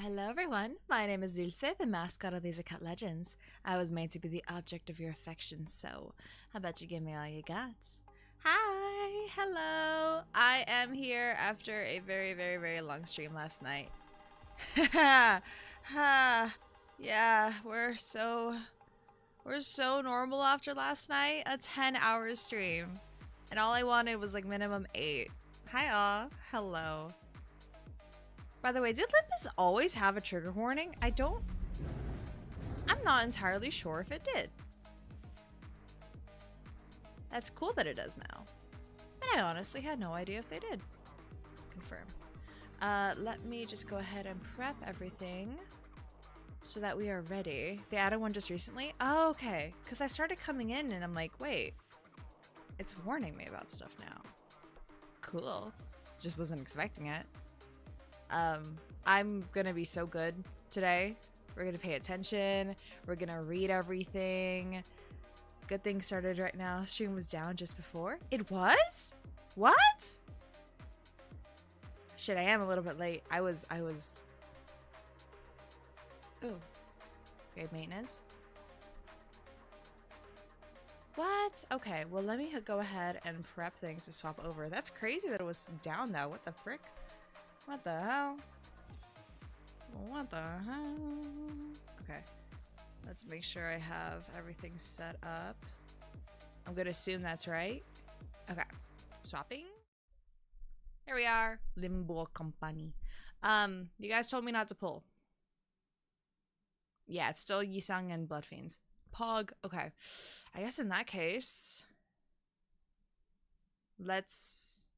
Hello everyone. My name is Dulce, the mascot of Lasercut Legends. I was made to be the object of your affection, so how about you give me all you got? Hi! Hello! I am here after a very long stream last night. Yeah, we're so normal after last night. A 10-hour stream. And all I wanted was like minimum 8. Hi all. Hello. By the way, did Limbus always have a trigger warning? I'm not entirely sure if it did. That's cool that it does now. But I honestly had no idea if they did. Confirm. Let me just go ahead and prep everything so that we are ready. They added one just recently? Oh, okay. Because I started coming in and I'm like, wait. It's warning me about stuff now. Cool. Just wasn't expecting it. I'm gonna be so good today. We're gonna pay attention. We're gonna read everything. Good thing started right now. Stream was down just before. It was? What? Shit, I am a little bit late. I was. Oh. Okay, maintenance. What? Okay, well let me go ahead and prep things to swap over. That's crazy that it was down though. What the frick? What the hell? What the hell? Okay. Let's make sure I have everything set up. I'm gonna assume that's right. Okay. Swapping. Here we are. Limbo Company. You guys told me not to pull. Yeah, it's still Yisang and Blood Fiends. Pog. Okay. I guess in that case, let's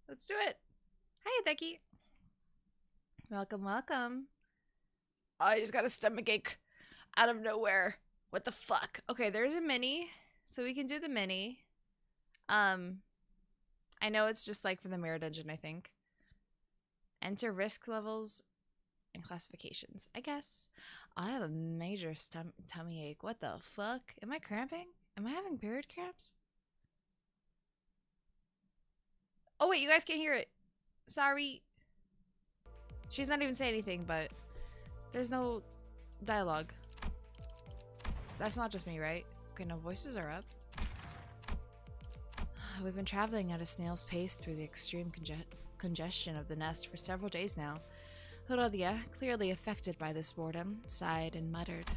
do it. Hi, Becky. Welcome, welcome. I just got a stomachache out of nowhere. What the fuck? Okay, there's a mini, so we can do the mini. I know it's just like for the mirror dungeon, I think. Enter risk levels and classifications, I guess. I have a major tummy ache. What the fuck? Am I cramping? Am I having period cramps? Oh wait, you guys can't hear it. Sorry. She's not even saying anything, but there's no dialogue. That's not just me, right? Okay, no, voices are up. We've been traveling at a snail's pace through the extreme congestion of the nest for several days now. Rodia, clearly affected by this boredom, sighed and muttered.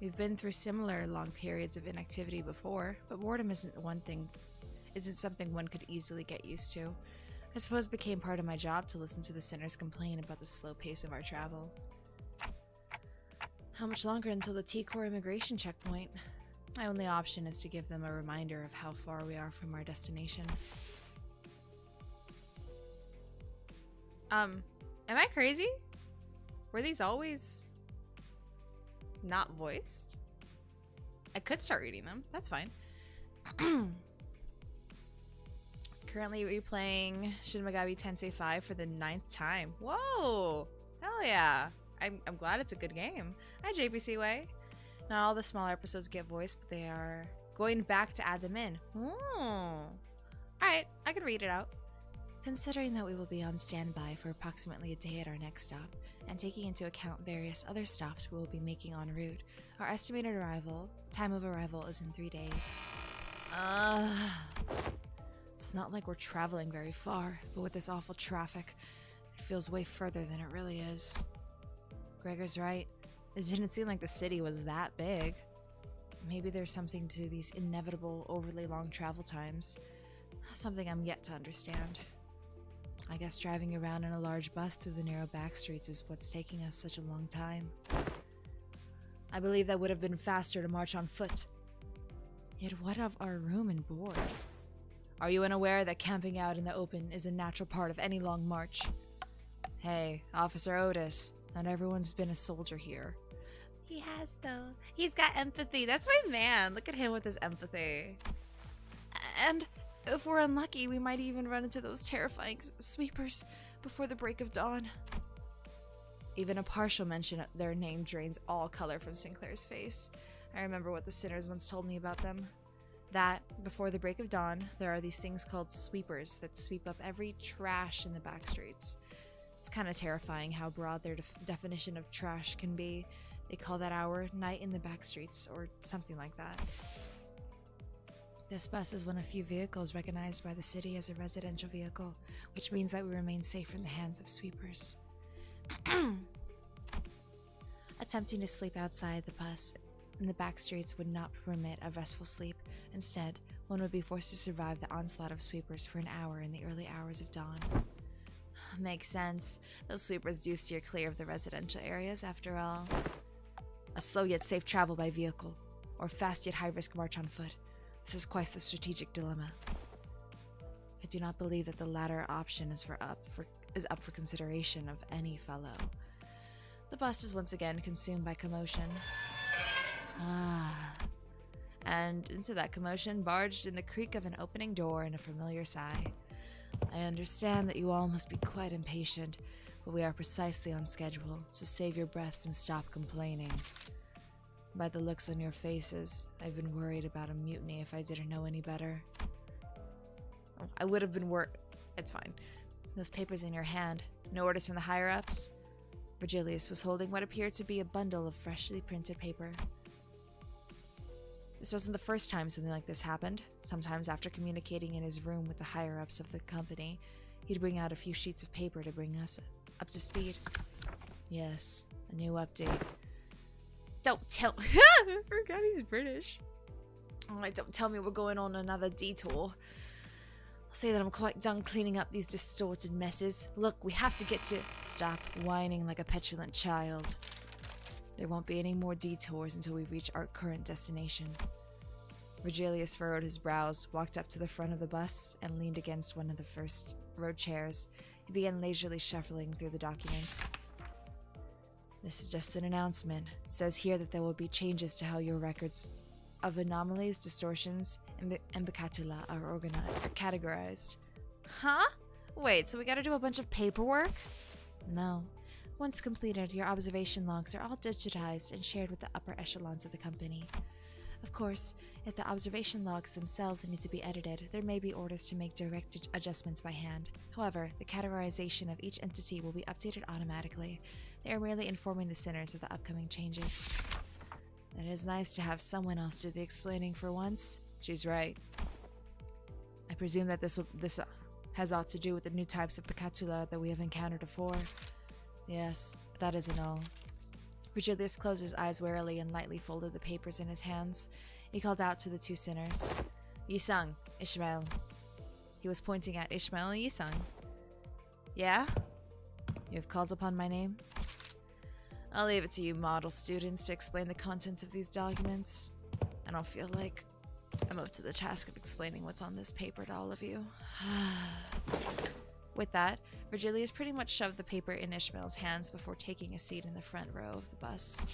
We've been through similar long periods of inactivity before, but boredom isn't something one could easily get used to. I suppose it became part of my job to listen to the sinners complain about the slow pace of our travel. How much longer until the T-Core immigration checkpoint? My only option is to give them a reminder of how far we are from our destination. Am I crazy? Were these always not voiced? I could start reading them. That's fine. Currently replaying Shin Megami Tensei 5 for the 9th time. Whoa! Hell yeah! I'm glad it's a good game. Hi, JPC Way. Not all the smaller episodes get voiced, but they are going back to add them in. Ooh. Alright, I can read it out. Considering that we will be on standby for approximately a day at our next stop, and taking into account various other stops we will be making en route, our estimated time of arrival is in 3 days. It's not like we're traveling very far, but with this awful traffic, it feels way further than it really is. Gregor's right. It didn't seem like the city was that big. Maybe there's something to these inevitable, overly long travel times. Something I'm yet to understand. I guess driving around in a large bus through the narrow back streets is what's taking us such a long time. I believe that would have been faster to march on foot. Yet what of our room and board? Are you unaware that camping out in the open is a natural part of any long march? Hey, Officer Otis, not everyone's been a soldier here. He has, though. He's got empathy. That's my man. Look at him with his empathy. And if we're unlucky, we might even run into those terrifying sweepers before the break of dawn. Even a partial mention of their name drains all color from Sinclair's face. I remember what the sinners once told me about them. That, before the break of dawn, there are these things called sweepers that sweep up every trash in the back streets. It's kind of terrifying how broad their definition of trash can be. They call that hour night in the back streets, or something like that. This bus is one of few vehicles recognized by the city as a residential vehicle, which means that we remain safe from the hands of sweepers. Attempting to sleep outside the bus in the back streets would not permit a restful sleep. Instead, one would be forced to survive the onslaught of sweepers for an hour in the early hours of dawn. Makes sense. Those sweepers do steer clear of the residential areas, after all. A slow yet safe travel by vehicle, or fast yet high-risk march on foot. This is quite the strategic dilemma. I do not believe that the latter option is up for consideration of any fellow. The bus is once again consumed by commotion. And into that commotion barged in the creak of an opening door and a familiar sigh. I understand that you all must be quite impatient, but we are precisely on schedule, so save your breaths and stop complaining. By the looks on your faces, I've been worried about a mutiny if I didn't know any better. Oh, I would have been It's fine. Those papers in your hand, no orders from the higher-ups? Virgilius was holding what appeared to be a bundle of freshly printed paper. This wasn't the first time something like this happened. Sometimes after communicating in his room with the higher-ups of the company, he'd bring out a few sheets of paper to bring us up to speed. Yes, a new update. Don't tell- I forgot he's British. Oh, don't tell me we're going on another detour. I'll say that I'm quite done cleaning up these distorted messes. Look, we have to get to- Stop whining like a petulant child. There won't be any more detours until we reach our current destination. Virgilius furrowed his brows, walked up to the front of the bus, and leaned against one of the first row chairs. He began leisurely shuffling through the documents. This is just an announcement. It says here that there will be changes to how your records of anomalies, distortions, and bicatula are categorized. Huh? Wait, so we gotta do a bunch of paperwork? No. Once completed, your observation logs are all digitized and shared with the upper echelons of the company. Of course, if the observation logs themselves need to be edited, there may be orders to make direct adjustments by hand. However, the categorization of each entity will be updated automatically. They are merely informing the sinners of the upcoming changes. It is nice to have someone else do the explaining for once. She's right. I presume that this has aught to do with the new types of bicatula that we have encountered before. Yes, but that isn't all. Virgilius closed his eyes warily and lightly folded the papers in his hands. He called out to the two sinners. Yisang, Ishmael. He was pointing at Ishmael and Yisang. Yeah? You have called upon my name? I'll leave it to you model students to explain the contents of these documents. I don't feel like I'm up to the task of explaining what's on this paper to all of you. With that, Virgilius pretty much shoved the paper in Ishmael's hands before taking a seat in the front row of the bus.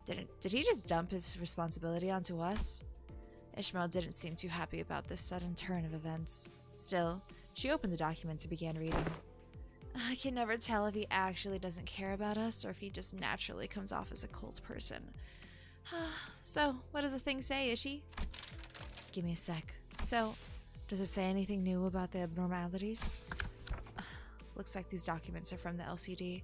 Did he just dump his responsibility onto us? Ishmael didn't seem too happy about this sudden turn of events. Still, she opened the document and began reading. I can never tell if he actually doesn't care about us or if he just naturally comes off as a cold person. So, what does the thing say, Ishi? Give me a sec. So, does it say anything new about the abnormalities? Looks like these documents are from the LCD.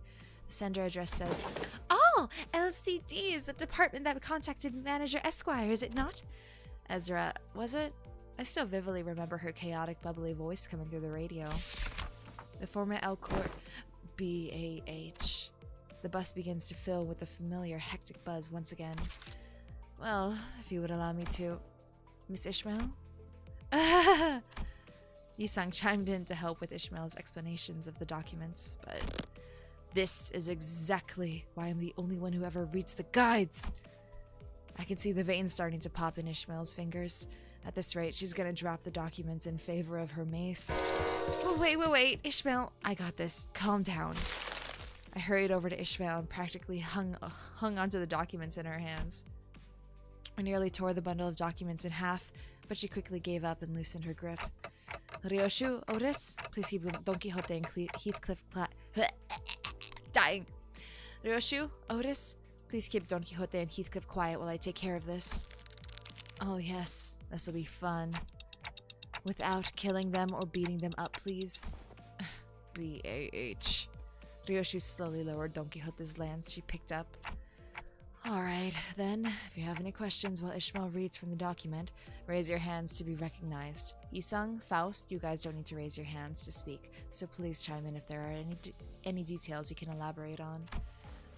The sender address says, Oh, LCD is the department that contacted Manager Esquire, is it not? Ezra, was it? I still vividly remember her chaotic, bubbly voice coming through the radio. The former L-Court BAH. The bus begins to fill with the familiar hectic buzz once again. Well, if you would allow me to... Miss Ishmael? Yisang chimed in to help with Ishmael's explanations of the documents, but... This is exactly why I'm the only one who ever reads the guides! I can see the veins starting to pop in Ishmael's fingers. At this rate, she's gonna drop the documents in favor of her mace. Oh, wait, Ishmael, I got this. Calm down. I hurried over to Ishmael and practically hung onto the documents in her hands. I nearly tore the bundle of documents in half, but she quickly gave up and loosened her grip. Ryoshu, Otis, please keep Don Quixote and Heathcliff dying. Ryoshu, Otis, please keep Don Quixote and Heathcliff quiet while I take care of this. Oh yes, this'll be fun. Without killing them or beating them up, please. BAH. Ryoshu slowly lowered Don Quixote's lance she picked up. Alright, then, if you have any questions while Ishmael reads from the document, raise your hands to be recognized. Yisung, Faust, you guys don't need to raise your hands to speak, so please chime in if there are any details you can elaborate on.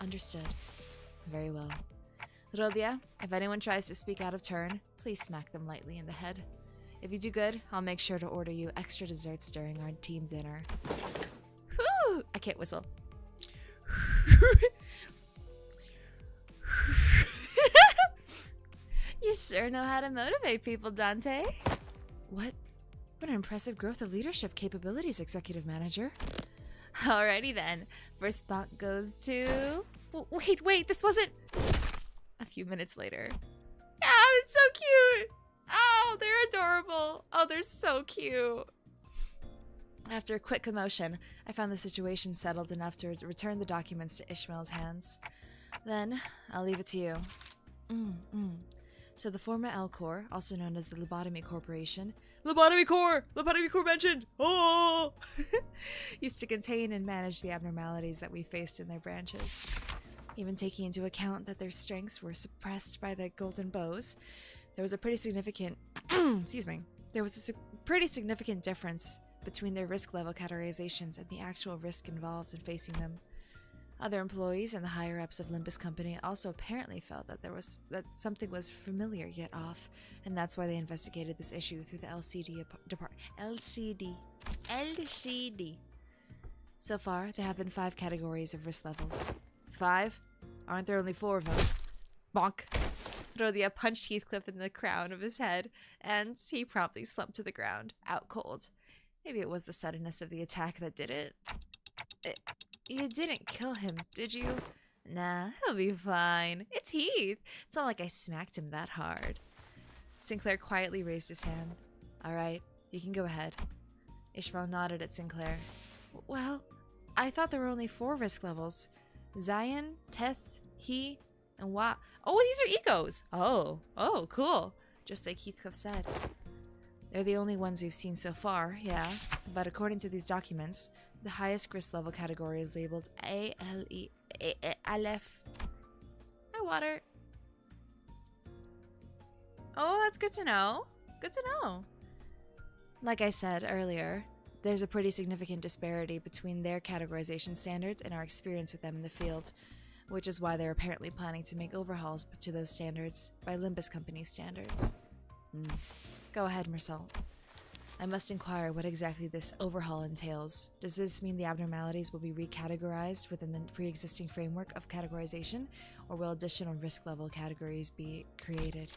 Understood. Very well. Rodia, if anyone tries to speak out of turn, please smack them lightly in the head. If you do good, I'll make sure to order you extra desserts during our team dinner. Whew! I can't whistle. You sure know how to motivate people, Dante. What an impressive growth of leadership capabilities, Executive Manager. Alrighty then. First spot goes to... Wait, this wasn't... A few minutes later. Yeah, it's so cute! Oh, they're adorable. Oh, they're so cute. After a quick commotion, I found the situation settled enough to return the documents to Ishmael's hands. Then, I'll leave it to you. So the former L-Corps, also known as the Lobotomy Corporation... Lobotomy Corps mentioned! Oh! Used to contain and manage the abnormalities that we faced in their branches. Even taking into account that their strengths were suppressed by the golden bows, there was a pretty significant... There was a pretty significant difference between their risk level categorizations and the actual risk involved in facing them. Other employees and the higher-ups of Limbus Company also apparently felt that something was familiar yet off, and that's why they investigated this issue through the LCD department. LCD. So far, there have been 5 categories of risk levels. 5? Aren't there only 4 of them? Bonk. Rodia punched Heathcliff in the crown of his head, and he promptly slumped to the ground, out cold. Maybe it was the suddenness of the attack that did it. You didn't kill him, did you? Nah, he'll be fine. It's Heath. It's not like I smacked him that hard. Sinclair quietly raised his hand. Alright, you can go ahead. Ishmael nodded at Sinclair. Well, I thought there were only 4 risk levels. Zion, Teth, he, and Wa. Oh, these are egos! Oh, cool. Just like Heathcliff said. They're the only ones we've seen so far, yeah. But according to these documents, the highest risk level category is labeled Aleph. Hi, water. Oh, that's good to know. Good to know. Like I said earlier, there's a pretty significant disparity between their categorization standards and our experience with them in the field, which is why they're apparently planning to make overhauls to those standards by Limbus Company standards. Go ahead, Mersal. I must inquire what exactly this overhaul entails. Does this mean the abnormalities will be recategorized within the pre-existing framework of categorization, or will additional risk level categories be created?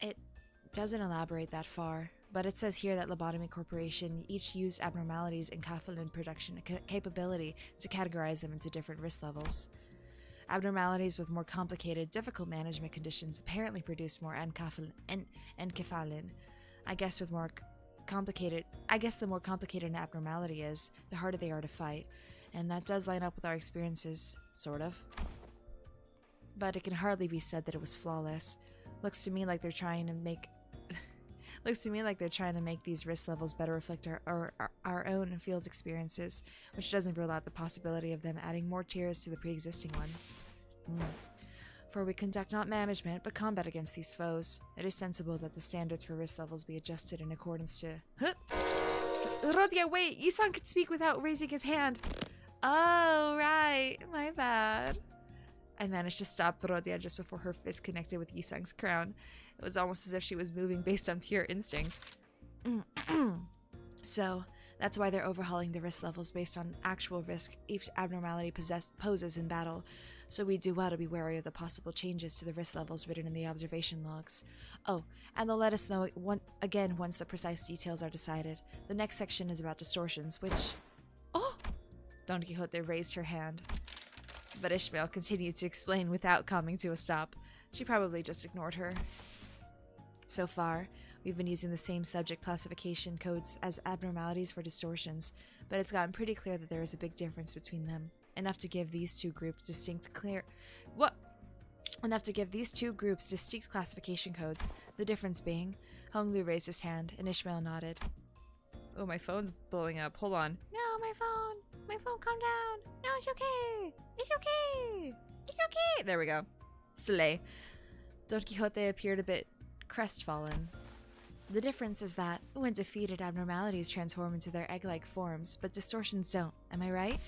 It doesn't elaborate that far, but it says here that Lobotomy Corporation each used abnormalities in enkephalin production capability to categorize them into different risk levels. Abnormalities with more complicated, difficult management conditions apparently produce more enkephalin. I guess the more complicated an abnormality is, the harder they are to fight, and that does line up with our experiences, sort of. But it can hardly be said that it was flawless. Looks to me like they're trying to make these risk levels better reflect our own field experiences, which doesn't rule out the possibility of them adding more tiers to the pre-existing ones. For we conduct not management, but combat against these foes. It is sensible that the standards for risk levels be adjusted in accordance to... Huh? Rodia, wait! Isan could speak without raising his hand! Oh, right. My bad. I managed to stop Rodia just before her fist connected with Yisang's crown. It was almost as if she was moving based on pure instinct. So, that's why they're overhauling the risk levels based on actual risk each abnormality poses in battle. So we do well to be wary of the possible changes to the risk levels written in the observation logs. Oh, and they'll let us know again once the precise details are decided. The next section is about distortions, which... Oh! Don Quixote raised her hand. But Ishmael continued to explain without coming to a stop. She probably just ignored her. So far, we've been using the same subject classification codes as abnormalities for distortions, but it's gotten pretty clear that there is a big difference between them. Enough to give these two groups distinct classification codes, the difference being... Honglu raised his hand, and Ishmael nodded. Oh, my phone's blowing up. Hold on. No, my phone. My phone, calm down. No, it's okay. It's okay. It's okay. There we go. Slay. Don Quixote appeared a bit crestfallen. The difference is that, when defeated, abnormalities transform into their egg-like forms, but distortions don't. Am I right?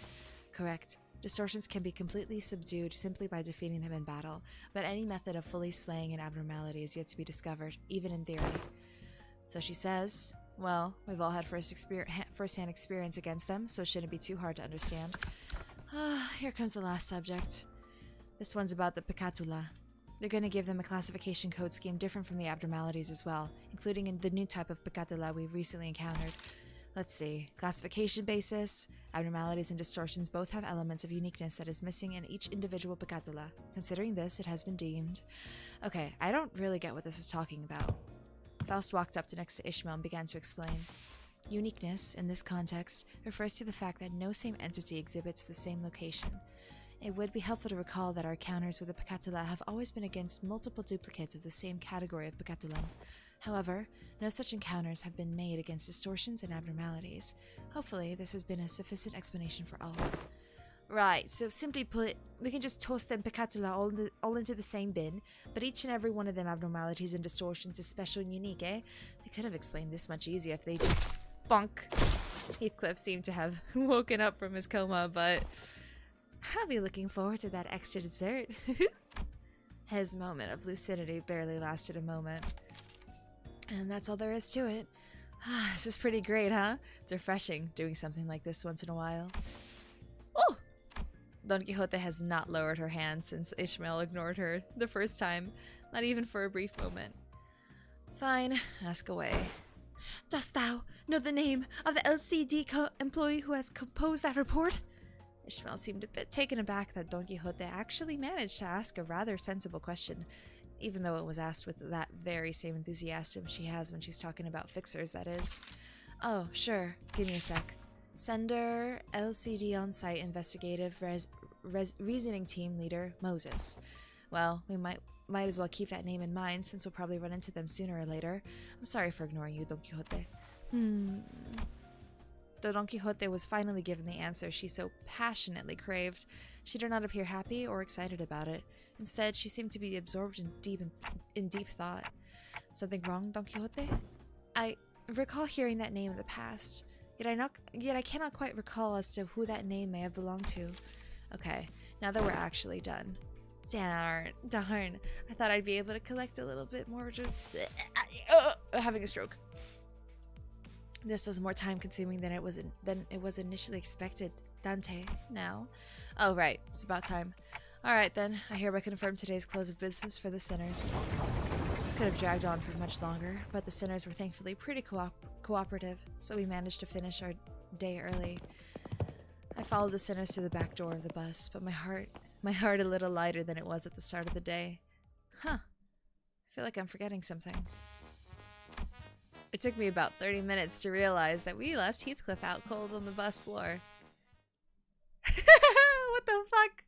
Correct. Distortions can be completely subdued simply by defeating them in battle, but any method of fully slaying an abnormality is yet to be discovered, even in theory. So she says, well, we've all had first-hand experience against them, so it shouldn't be too hard to understand. Here comes the last subject. This one's about the Picatula. They're going to give them a classification code scheme different from the abnormalities as well, including in the new type of Picatula we've recently encountered. Let's see. Classification basis, abnormalities and distortions both have elements of uniqueness that is missing in each individual Picatula. Considering this, it has been deemed... Okay, I don't really get what this is talking about. Faust walked up to next to Ishmael and began to explain. Uniqueness, in this context, refers to the fact that no same entity exhibits the same location. It would be helpful to recall that our encounters with the Picatula have always been against multiple duplicates of the same category of Picatula. However, no such encounters have been made against distortions and abnormalities. Hopefully, this has been a sufficient explanation for all. Right, so simply put, we can just toss them Picatula all into the same bin, but each and every one of them abnormalities and distortions is special and unique, eh? They could have explained this much easier if they just... Bonk! Heathcliff seemed to have woken up from his coma, but... I'll be looking forward to that extra dessert. His moment of lucidity barely lasted a moment. And that's all there is to it. This is pretty great, huh? It's refreshing doing something like this once in a while. Oh! Don Quixote has not lowered her hand since Ishmael ignored her the first time, not even for a brief moment. Fine, ask away. Dost thou know the name of the LCD employee who has composed that report? Ishmael seemed a bit taken aback that Don Quixote actually managed to ask a rather sensible question, even though it was asked with that very same enthusiasm she has when she's talking about fixers, that is. Oh, sure. Give me a sec. Sender, LCD on-site investigative reasoning team leader, Moses. Well, we might as well keep that name in mind since we'll probably run into them sooner or later. I'm sorry for ignoring you, Don Quixote. Though Don Quixote was finally given the answer she so passionately craved, she did not appear happy or excited about it. Instead, she seemed to be absorbed in deep thought. Something wrong, Don Quixote? I recall hearing that name in the past, yet I cannot quite recall as to who that name may have belonged to. Okay, now that we're actually done. Darn. I thought I'd be able to collect a little bit more, just having a stroke. This was more time-consuming than it was initially expected. Dante, now. Oh, right. It's about time. Alright then, I hereby confirm today's close of business for the sinners. This could have dragged on for much longer, but the sinners were thankfully pretty cooperative, so we managed to finish our day early. I followed the sinners to the back door of the bus, but my heart a little lighter than it was at the start of the day. Huh. I feel like I'm forgetting something. It took me about 30 minutes to realize that we left Heathcliff out cold on the bus floor. What the fuck?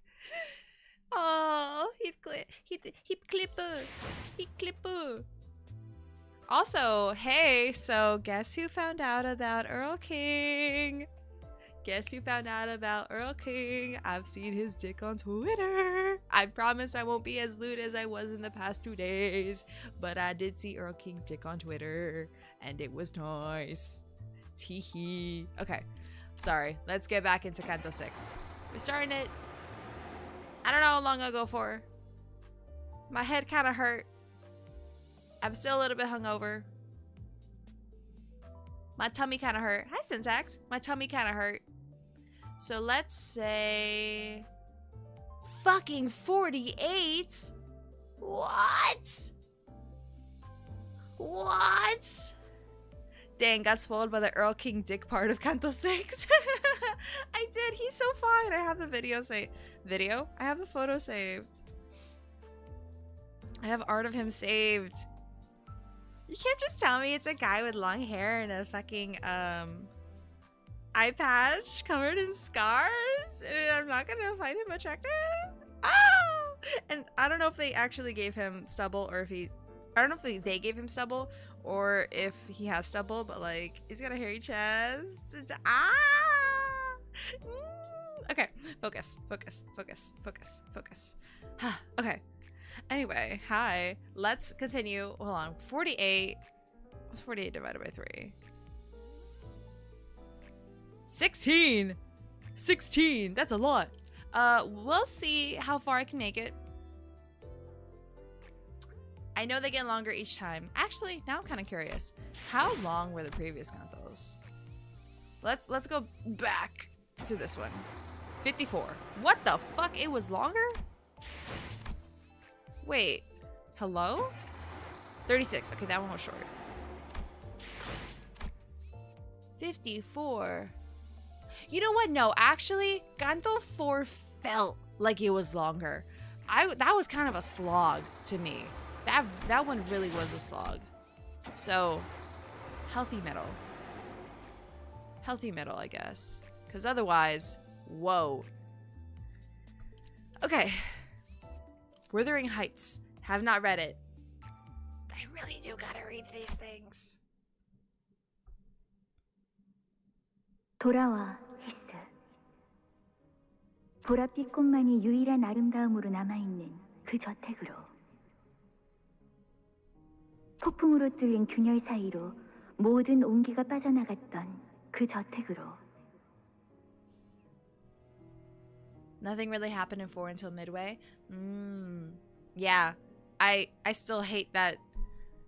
Oh, Heathcliff. Also, hey, so guess who found out about Earl King? I've seen his dick on Twitter. I promise I won't be as lewd as I was in the past 2 days, but I did see Earl King's dick on Twitter, and it was nice. Teehee. Okay, sorry. Let's get back into Canto 6. We're starting it. I don't know how long I'll go for. My head kind of hurt. I'm still a little bit hungover. My tummy kind of hurt. Hi, Syntax. My tummy kind of hurt. So let's say... Fucking 48? What? Dang, got spoiled by the Earl King dick part of Canto 6. I did. He's so fine. I have the video saved. I have the photo saved. I have art of him saved. You can't just tell me it's a guy with long hair and a fucking eye patch covered in scars and I'm not gonna find him attractive. Oh! And I don't know if they actually gave him stubble or if I don't know if they gave him stubble or if he has stubble, but like he's got a hairy chest. Okay, focus. Okay. Anyway, hi. Let's continue. Hold on. 48. What's 48 divided by 3? 16. 16. That's a lot. We'll see how far I can make it. I know they get longer each time. Actually, now I'm kind of curious. How long were the previous cantos? Let's go back to this one. 54. What the fuck? It was longer? Wait. Hello? 36. Okay, that one was short. 54. You know what? No, actually, Canto 4 felt like it was longer. That was kind of a slog to me. That one really was a slog. So, healthy middle. Healthy middle, I guess. Because otherwise, whoa. Okay. Wuthering Heights. Have not read it. I really do gotta read these things. 돌아와, 히스. 보랏빛 꽃만이 유일한 아름다움으로 남아있는 그 저택으로. 폭풍으로 뚫린 균열 사이로 모든 온기가 빠져나갔던 그 저택으로. Nothing really happened in 4 until midway. Yeah. I still hate that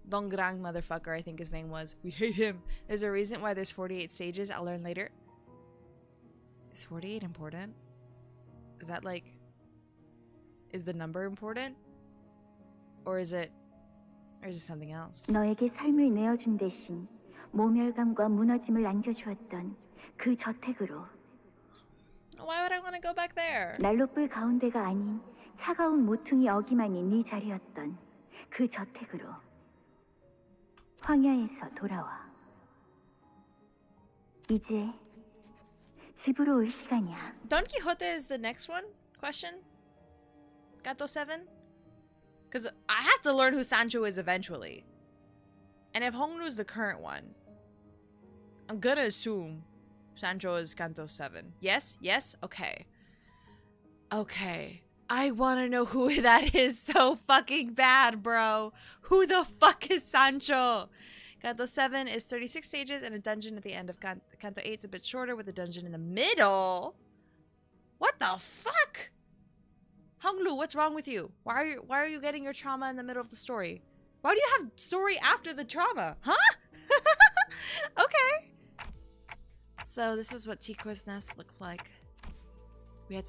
Dongrang motherfucker, I think his name was. We hate him. There's a reason why there's 48 stages. I'll learn later. Is 48 important? Is that like... Is the number important? Or is it something else? 너에게 삶을 내어준 대신 모멸감과 무너짐을 안겨주었던 그 저택으로. Why would I want to go back there? 난로불 가운데가 아닌 차가운 모퉁이 어기만이 네 자리였던 그 저택으로. 황야에서 돌아와. 이제 집으로 올 시간이야. Don Quixote is the next one? Question? Canto 7? Because I have to learn who Sancho is eventually. And if Hongnu's the current one, I'm gonna assume Sancho is Canto 7. Yes? Yes? Okay. Okay. I want to know who that is so fucking bad, bro. Who the fuck is Sancho? Canto 7 is 36 stages and a dungeon at the end of Canto 8 is a bit shorter with a dungeon in the middle. What the fuck? Honglu, what's wrong with you? Why are you getting your trauma in the middle of the story? Why do you have story after the trauma? Huh? Okay. So this is what Tico's nest looks like. We had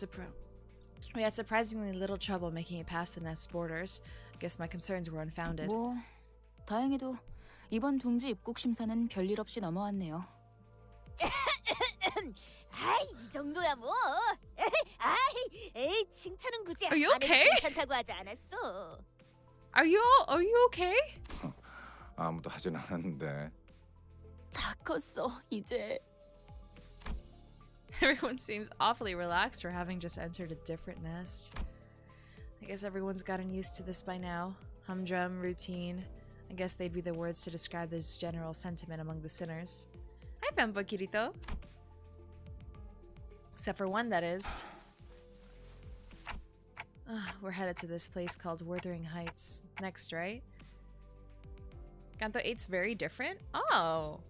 surprisingly little trouble making it past the nest's borders. I guess my concerns were unfounded. 뭐 다행히도 이번 둥지 입국 심사는 별일 없이 넘어왔네요. 아이, 이 정도야 뭐. 아이, 에이, 칭찬은 굳이 Are you okay? 괜찮다고 하지 않았어. Are you okay? 아무도 하진 않았는데. 다 컸어 이제. Everyone seems awfully relaxed for having just entered a different nest. I guess everyone's gotten used to this by now. Humdrum, routine. I guess they'd be the words to describe this general sentiment among the sinners. Hi, Fembo Kirito. Except for one, that is. We're headed to this place called Wuthering Heights next, right? Canto 8's very different? Oh.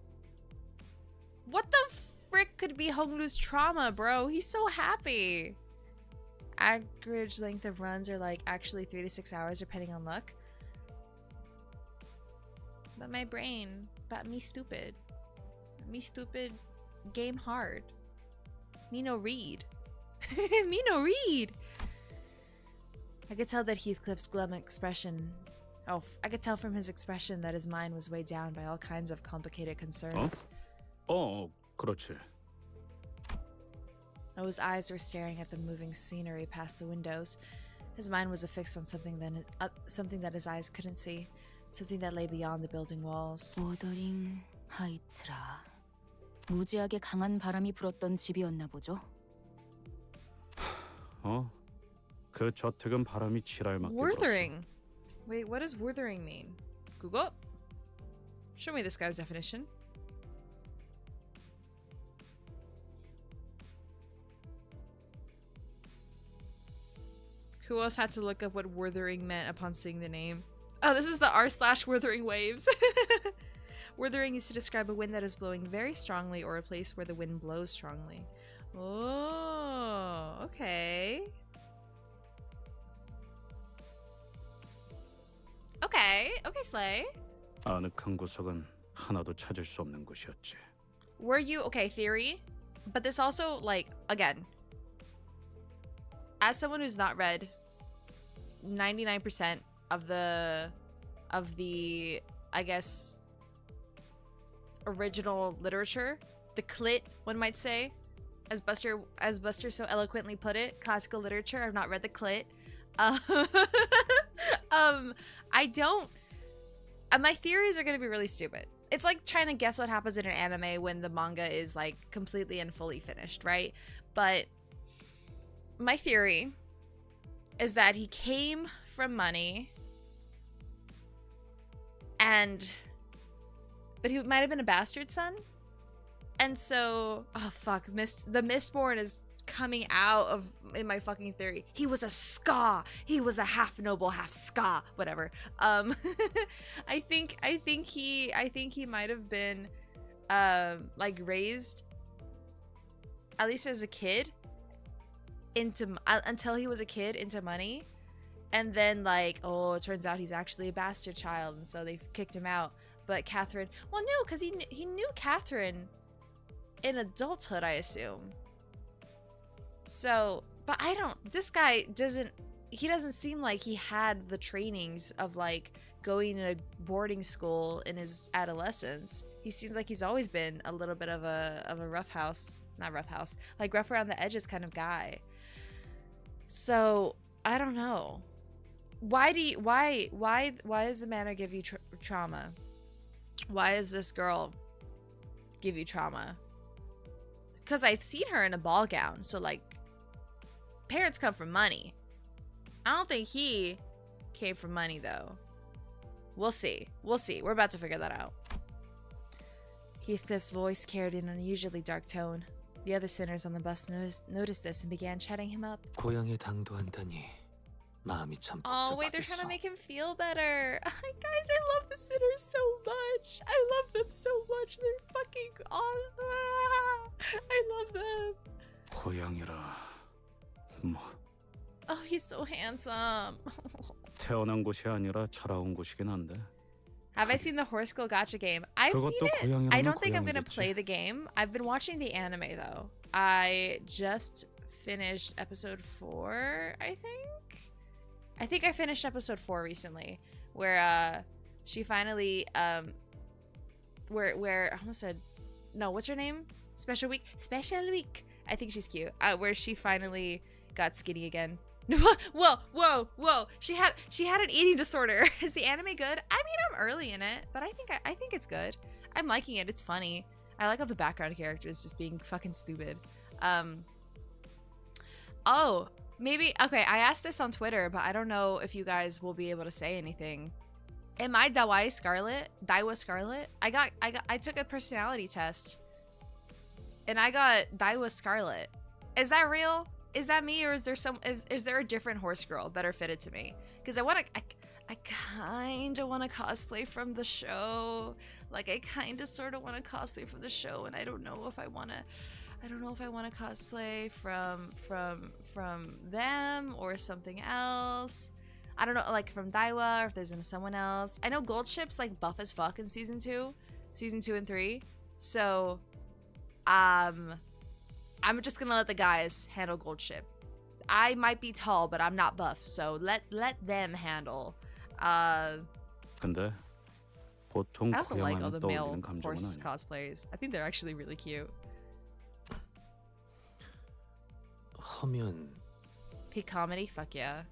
What the frick could be Honglu's trauma, bro? He's so happy. Average length of runs are like actually 3 to 6 hours depending on luck. But my brain, but me stupid. Me stupid, game hard. Me no read. Me no read. I could tell that Heathcliff's glum expression... Oh, I could tell from his expression that his mind was weighed down by all kinds of complicated concerns. 그렇지. Oh, his eyes were staring at the moving scenery past the windows. His mind was affixed on something that his eyes couldn't see. Something that lay beyond the building walls. 워더링 하이츠라. 무지하게 강한 바람이 불었던 집이었나 보죠. 그 저택은 바람이 지랄 맞게 불었어. Wuthering. Wait, what does wuthering mean? Google. Show me this guy's definition. Who else had to look up what Wuthering meant upon seeing the name? Oh, this is the r/Wuthering waves. Wuthering is to describe a wind that is blowing very strongly or a place where the wind blows strongly. Oh, okay. Okay, Slay. 아늑한 구석은 하나도 찾을 수 없는 곳이었지. Were you okay, theory? But this also, like, again, as someone who's not read 99% of the I guess original literature, the clit, one might say, as Buster so eloquently put it, classical literature. I've not read the clit. I don't. My theories are gonna be really stupid. It's like trying to guess what happens in an anime when the manga is like completely and fully finished, right? But my theory is that he came from money, but he might have been a bastard son, and so the Mistborn is coming out of in my fucking theory. He was a ska. He was a half noble, half ska, whatever. I think he might have been like raised, at least as a kid, into until he was a kid, into money, and then like, oh, it turns out he's actually a bastard child, and so they kicked him out. But Catherine, well, no, because he knew Catherine in adulthood, I assume. So, but I don't, this guy doesn't seem like he had the trainings of like going to boarding school in his adolescence. He seems like he's always been a little bit of a like rough around the edges kind of guy. So I don't know. Why does the manor give you trauma? Why does this girl give you trauma? Because I've seen her in a ball gown, so like, parents come from money. I don't think he came from money though. We'll see. We're about to figure that out. Heathcliff's voice carried an unusually dark tone. The other sinners on the bus noticed this and began chatting him up. 고향에 당도한다니 마음이 참 복잡하겠어. Oh wait, they're trying to make him feel better. Guys, I love the sinners so much. I love them so much. They're fucking awesome. I love them. 고향이라 뭐 Oh, he's so handsome. 태어난 곳이 아니라 자라온 곳이긴 한데. Have I seen the Horse Girl Gacha game? I've seen it. I don't think I'm gonna play the game. I've been watching the anime though. I just finished episode 4, I think I finished episode 4 recently, where she finally where I almost said, no, what's her name? Special Week. I think she's cute. Where she finally got skinny again. Whoa. She had an eating disorder. Is the anime good? I mean, I'm early in it, but I think it's good. I'm liking it. It's funny. I like all the background characters just being fucking stupid. Oh, maybe, okay, I asked this on Twitter, but I don't know if you guys will be able to say anything. Am I Daiwa Scarlet? I took a personality test and I got Daiwa Scarlet. Is that real? Is that me, or is there a different horse girl better fitted to me? Because I kind of want to cosplay from the show. Like, I kind of sort of want to cosplay from the show, and I don't know if I want to cosplay from them or something else. I don't know, like from Daiwa, or if there's someone else. I know Goldship's like buff as fuck in season 2 and 3. So, I'm just gonna let the guys handle Goldship. I might be tall, but I'm not buff, so let them handle. 근데 보통 I also like all 고향하면 the male 떠오르는 감정은 horse 아니야. cosplayers. I think they're actually really cute. 허면 Peak comedy? Fuck yeah.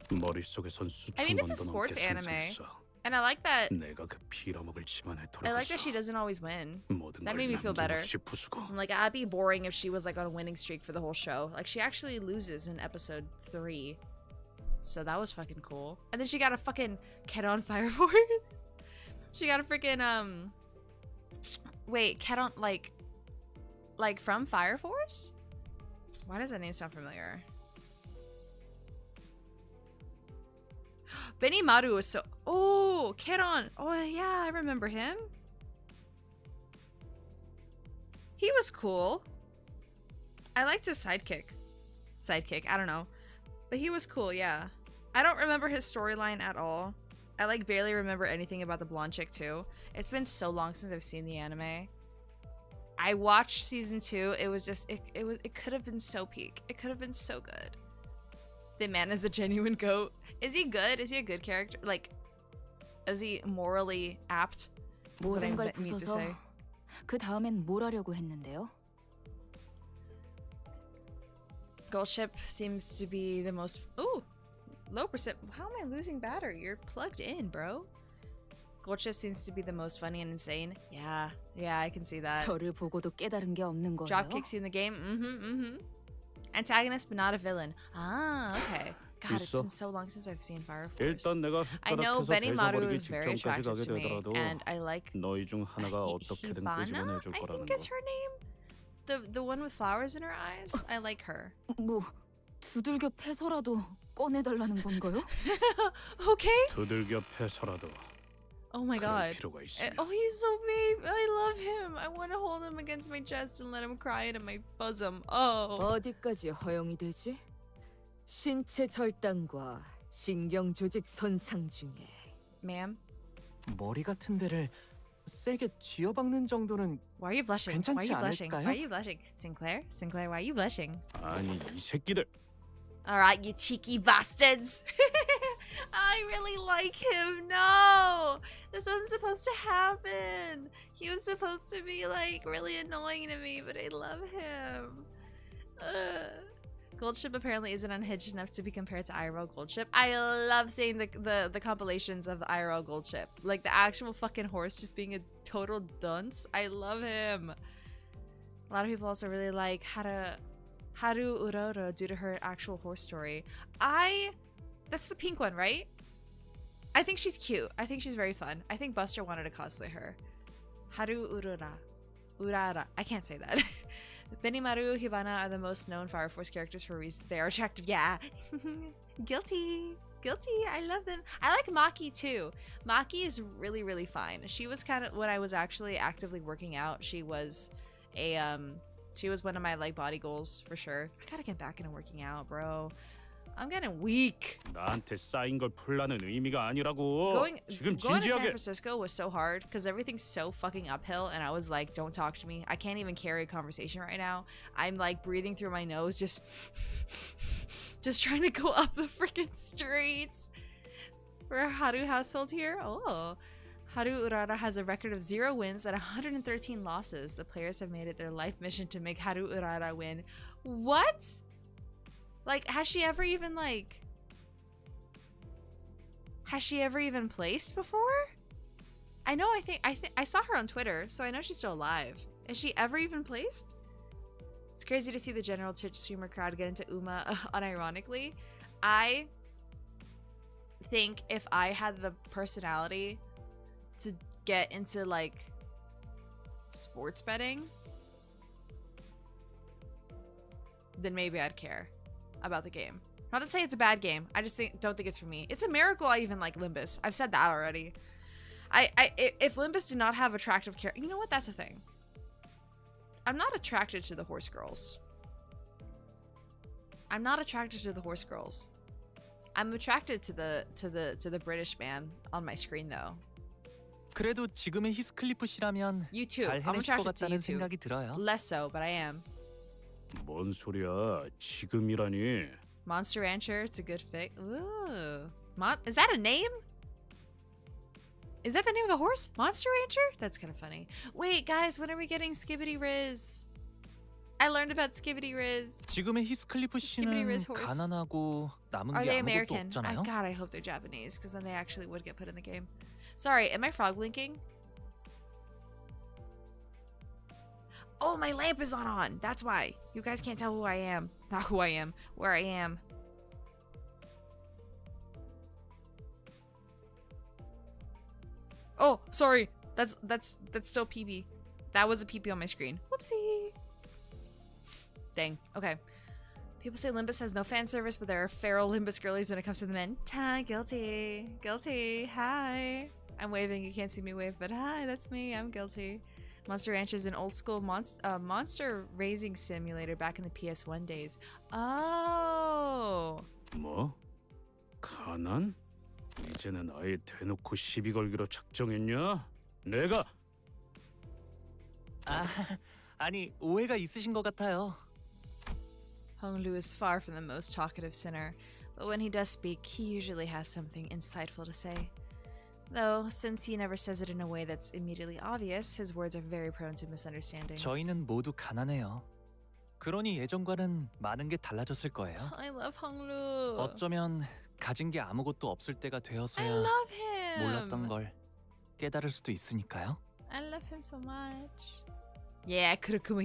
머릿속에선 I mean, 수천 it's a 번도 sports 넘게 anime. 상상했어. And I like that. 내가 그 빌어먹을 집안에 I like that 돌아가서 she doesn't always win. 모든 That 걸 made me feel better. 남김없이 부수고 I'm like, I'd be boring if she was like on a winning streak for the whole show. Like, she actually loses in episode 3. So that was fucking cool. And then she got a fucking Cat on Fire Force. She got a freaking wait, Cat on, like from Fire Force? Why does that name sound familiar? Benimaru was so... Oh, Keron. Oh, yeah, I remember him. He was cool. I liked his sidekick. I don't know. But he was cool, yeah. I don't remember his storyline at all. I like barely remember anything about the blonde chick too. It's been so long since I've seen the anime. I watched season 2. It was just it could have been so peak. It could have been so good. The man is a genuine goat. Is he good? Is he a good character? Like, is he morally apt? That's what I 모든 걸 need to 부숴서 say. 그 다음엔 뭘 하려고 했는데요? Goldship seems to be the most... Ooh! Low percent. How am I losing battery? You're plugged in, bro. Goldship seems to be the most funny and insane. Yeah, I can see that. 저를 보고도 깨달은 게 없는 거예요? Dropkicks in the game. Antagonist but not a villain. Ah, okay. God, it's been so long since I've seen Fire Force. 일단 내가 I know 혓바닥에서 Benimaru 베져버리기 is very 직전까지 attractive 가게 to me, 되더라도 and I like 너희 중 하나가 어떻게든 Hibana, 끄집어내줄 I 거라는 think 거. is her name. The one with flowers in her eyes. I like her. 뭐 두들겨 패서라도 꺼내달라는 건가요? Okay. 두들겨 패서라도 Oh my 그럴 god. 필요가 있으냐. Oh, he's so babe. I love him. I want to hold him against my chest and let him cry into my bosom. Oh. 어디까지 허용이 되지? 신체 절단과 신경 조직 손상 중에 Ma'am, 머리 같은 데를 세게 쥐어박는 정도는 why are you blushing? Why are 괜찮지 you blushing? 않을까요? Why are you blushing? Sinclair, why are you blushing? 아니 이 새끼들. Alright, you cheeky bastards. I really like him. No, this wasn't supposed to happen. He was supposed to be like really annoying to me, but I love him. Goldship apparently isn't unhinged enough to be compared to IRL Goldship. I love seeing the compilations of the IRL Goldship. Like the actual fucking horse just being a total dunce. I love him. A lot of people also really like Haru Uroro due to her actual horse story. That's the pink one, right? I think she's cute. I think she's very fun. I think Buster wanted to cosplay her. Haru Urara. I can't say that. Benimaru, Hibana are the most known Fire Force characters for reasons they are attractive. Yeah. Guilty. I love them. I like Maki too. Maki is really, really fine. She was kind of, when I was actually actively working out, she was one of my like body goals for sure. I gotta get back into working out, bro. I'm getting weak. 나한테 쌓인 걸 풀라는 의미가 아니라고. Going 지금 to San 진지하게. Francisco was so hard because everything's so fucking uphill, and I was like, don't talk to me. I can't even carry a conversation right now. I'm like breathing through my nose, just trying to go up the freaking streets. For a Haru household here. Oh. Haru Urara has a record of 0 wins and 113 losses. The players have made it their life mission to make Haru Urara win. What? Like, has she ever even placed before? I think I saw her on Twitter, so I know she's still alive. Has she ever even placed? It's crazy to see the general Twitch streamer crowd get into Uma unironically. I think if I had the personality to get into like sports betting, then maybe I'd care about the game. Not to say it's a bad game. I just don't think it's for me. It's a miracle I even like Limbus. I've said that already. If Limbus did not have attractive character, you know what? That's the thing. I'm not attracted to the horse girls. I'm attracted to the British man on my screen though. 그래도 지금의 히스클리프시라면 You too. 잘 I'm 해내실 것 attracted to you 같다는 too. 생각이 들어요. Less so, but I am. 뭔 소리야? 지금이라니. Monster Rancher, it's a good fit. Ooh. Is that a name? Is that the name of the horse? Monster Rancher? That's kind of funny. Wait, guys, when are we getting Skibbity Riz? I learned about Skibbity Riz. 지금의 히스클리프 Skibbity 씨는 Riz horse. 가난하고 남은 Are 게 they 아무것도 American? 없잖아요. God, I hope they're Japanese, because then they actually would get put in the game. Sorry, am I frog blinking? Oh, my lamp is not on. That's why. You guys can't tell who I am. Not who I am. Where I am. Oh, sorry. That's still PB. That was a PP on my screen. Whoopsie. Dang. Okay. People say Limbus has no fan service, but there are feral Limbus girlies when it comes to the men. Guilty. Guilty. Hi. I'm waving. You can't see me wave, but hi, that's me. I'm guilty. Monster Ranch is an old school monster raising simulator back in the PS1 days. Oh. 뭐? 가난? 이제는 아예 대놓고 시비 걸기로 작정했냐? 내가 아니 오해가 있으신 것 같아요. Honglu is far from the most talkative sinner, but when he does speak, he usually has something insightful to say. Though, since he never says it in a way that's immediately obvious, his words are very prone to misunderstandings. 저희는 모두 가난해요. 그러니 예전과는 많은 게 달라졌을 거예요. I love Honglu. 어쩌면 가진 게 아무것도 없을 때가 I 되어서야 love him. 몰랐던 걸 깨달을 수도 있으니까요. I love him so much. Yeah, Kurokuma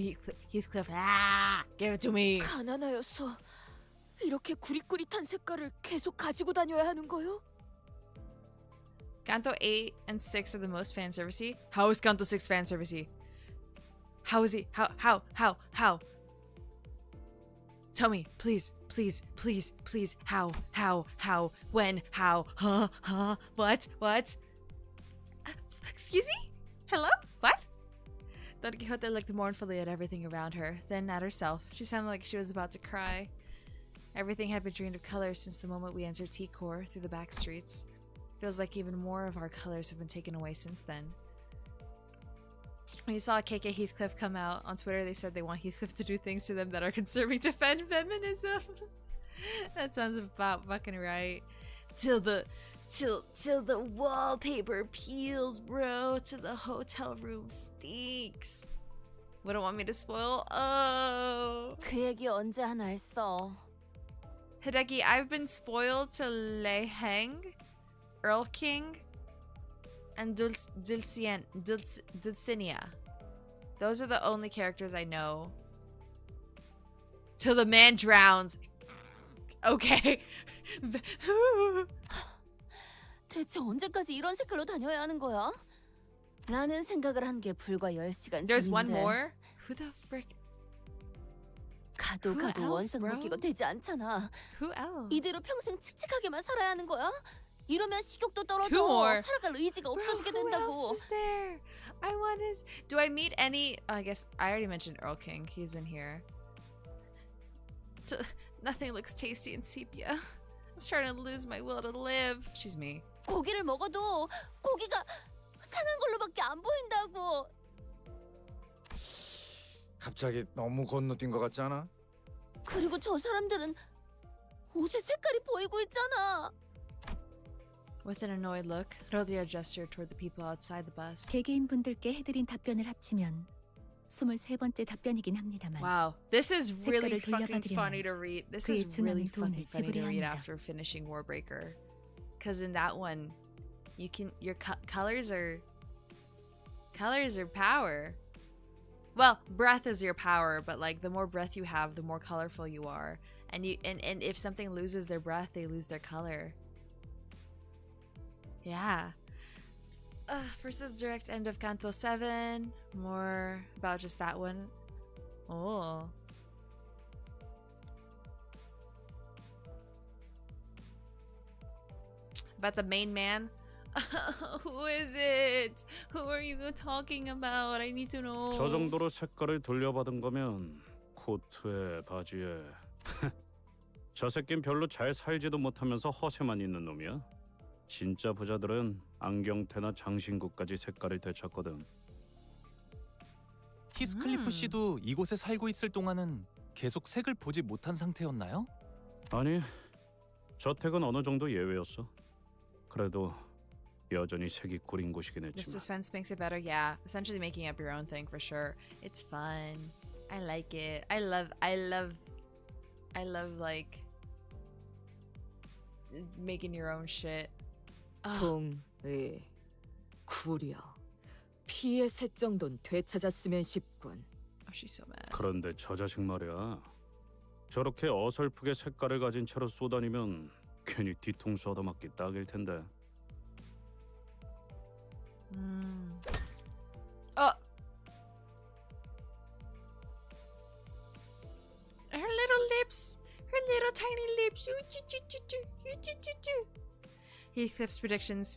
Heathcliff. Ah, give it to me. 가난하여서 이렇게 구릿구릿한 색깔을 계속 가지고 다녀야 하는 거요? Kanto 8 and 6 are the most fan servicey. How is Kanto 6 fan servicey? How is he? How? Tell me, please. How? When? How? Huh? What? Excuse me? Hello? What? Don Quixote looked mournfully at everything around her, then at herself. She sounded like she was about to cry. Everything had been drained of color since the moment we entered T-Core through the back streets. Feels like even more of our colors have been taken away since then. When you saw KK Heathcliff come out on Twitter, they said they want Heathcliff to do things to them that are conserving to feminism. That sounds about fucking right. Till the wallpaper peels, bro. Till the hotel room stinks. Wouldn't want me to spoil? Oh. 그 얘기 언제 하나 했어? Hideki, I've been spoiled to Lei Heng, Earl King, and Dulcinea. Those are the only characters I know. Till the man drowns. Okay. 대체 언제까지 이런 색깔로 다녀야 하는 거야? 라는 생각을 한 게 불과 10시간 There's one 전인데 more. Who the frick? 가도 Who 가도 else, 원상 bro? 복귀가 되지 않잖아. Who else? 이대로 평생 칙칙하게만 살아야 하는 거야? 이러면 식욕도 Two 떨어져 more. 살아갈 의지가 Bro, 없어지게 who 된다고. else is there? I want his. Do I meet any? I guess I already mentioned Earl King. He's in here. Nothing looks tasty in sepia. I'm starting to lose my will to live. She's me. 고기를 먹어도 고기가 상한 걸로밖에 안 보인다고. 갑자기 너무 건너뛴 것 같지 않아? 그리고 저 사람들은 옷의 색깔이 보이고 있잖아. With an annoyed look, Rodia gestured toward the people outside the bus. 개개인분들께 해드린 답변을 합치면 23번째 답변이긴 합니다만 Wow, this is really 색깔을 fucking funny to read. This is 그에 really 준하는 돈을 fucking funny to read 지불해야 합니다. after finishing Warbreaker, because in that one, you can colors are power. Well, breath is your power, but like the more breath you have, the more colorful you are. And if something loses their breath, they lose their color. Yeah. Versus direct end of Canto 7. More about just that one. Oh. About the main man. Who is it? Who are you talking about? I need to know. 저 정도로 색깔을 돌려받은 거면 코트에 바지에 저 새낀 별로 잘 살지도 못하면서 허세만 있는 놈이야. 진짜 부자들은 안경테나 장신구까지 색깔을 되찾거든. 히스클리프 씨도 이곳에 살고 있을 동안은 계속 색을 보지 못한 상태였나요? 아니, 저택은 어느 정도 예외였어. 그래도 여전히 색이 구린 곳이긴 The 했지만. suspense makes it better. Yeah, essentially making up your own thing for sure. It's fun. I like it. I love like making your own shit. 동의 구려 피의 색 정도는 되찾았으면 싶군. Oh, she's so mad. 그런데 저 자식 말이야. 저렇게 어설프게 색깔을 가진 채로 쏘다니면 괜히 뒤통수 얻어맞기 딱일 텐데. Oh. Her little lips. Her little tiny lips. Heathcliff's predictions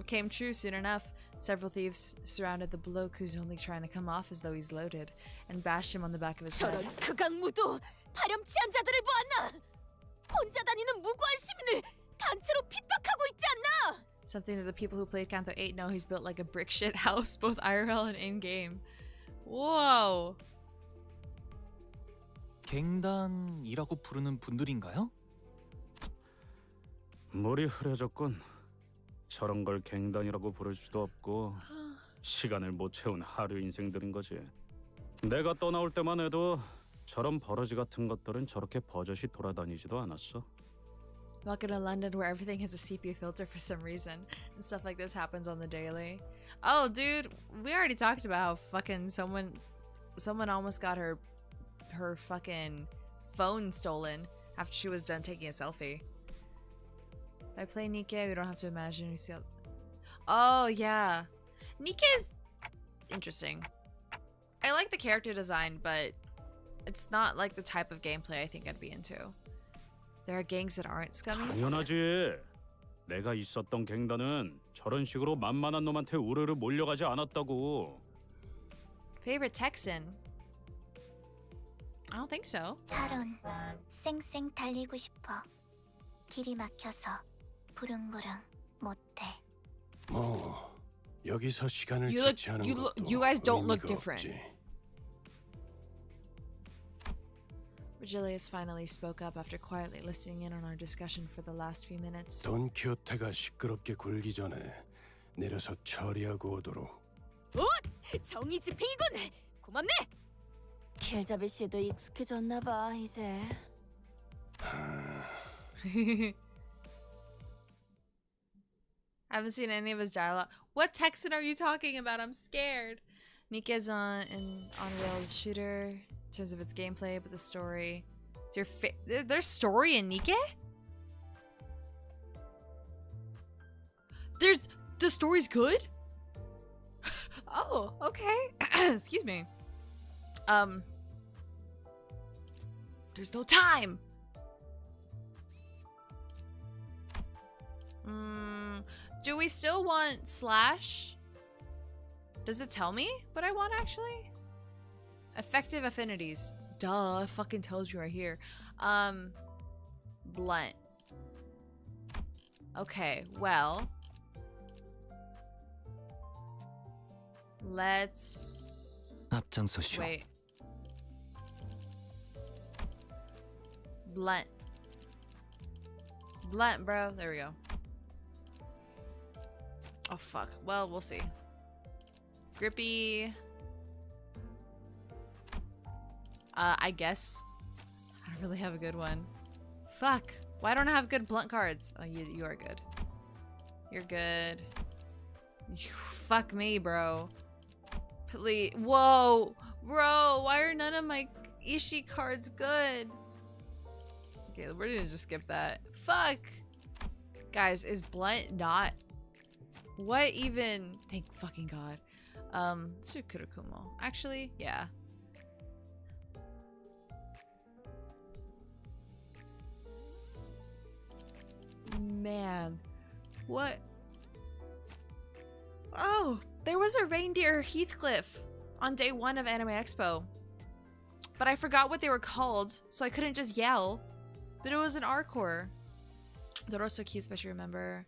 came true soon enough. Several thieves surrounded the bloke who's only trying to come off as though he's loaded and bashed him on the back of his head. 저런 극악무도 파렴치한 자들을 보았나? 혼자 다니는 무고한 시민을 단체로 핍박하고 있지 않나? Something that the people who played Canto 8 know. He's built like a brick shit house, both IRL and in-game. Whoa. 갱단이라고 부르는 분들인가요? 물이 흐려졌군. 저런 걸 갱단이라고 부를 수도 없고 시간을 못 채운 하류 인생들인 거지. 내가 떠나올 때만 해도 저런 버러지 같은 것들은 저렇게 버젓이 돌아다니지도 않았어. Welcome to London, where everything has a sepia filter for some reason, and stuff like this happens on the daily. Oh, dude, we already talked about how fucking someone almost got her fucking phone stolen after she was done taking a selfie. If I play Nikke, we don't have to imagine we see. Oh yeah, Nikke is interesting. I like the character design, but it's not like the type of gameplay I think I'd be into. There are gangs that aren't scummy. 당연하지. 내가 있었던 갱단은 저런 식으로 만만한 놈한테 우르르 몰려가지 않았다고. Favorite Texan? I don't think so. 타론, 쌩쌩 달리고 싶어. 길이 막혀서 부릉부릉 못해. 뭐 여기서 시간을 You look- 지체하는 you look- 것도 you guys don't look 의미가 different. 없지. Virgilius finally spoke up after quietly listening in on our discussion for the last few minutes. 돈키호테가 시끄럽게 굴기 전에 내려서 처리하고 오도록. 정의 집행이군. 고맙네. 길잡이 씨도 익숙해졌나 봐 이제. I haven't seen any of his dialogue. What Texan are you talking about? I'm scared. Nikke's on rails shooter in terms of its gameplay, but the story. It's your there's story in Nikke? The story's good? Oh, okay. Excuse me. There's no time. Do we still want slash? Does it tell me what I want actually? Effective affinities. Duh, it fucking tells you right here. Blunt. Okay, well. Let's 앞장서시오. wait. Blunt. Blunt, bro. There we go. Oh, fuck. Well, we'll see. Grippy. I guess. I don't really have a good one. Fuck. Why don't I have good blunt cards? Oh, you are good. You're good. Fuck me, bro. Please. Whoa. Bro, why are none of my Ishii cards good? Okay, we're gonna just skip that. Fuck. Guys, is blunt not... What even? Thank fucking god. Tsukurakumo. Actually, yeah. Man. What? Oh, there was a reindeer Heathcliff on day 1 of Anime Expo. But I forgot what they were called, so I couldn't just yell. But it was an Arcor. They're also cute, especially remember.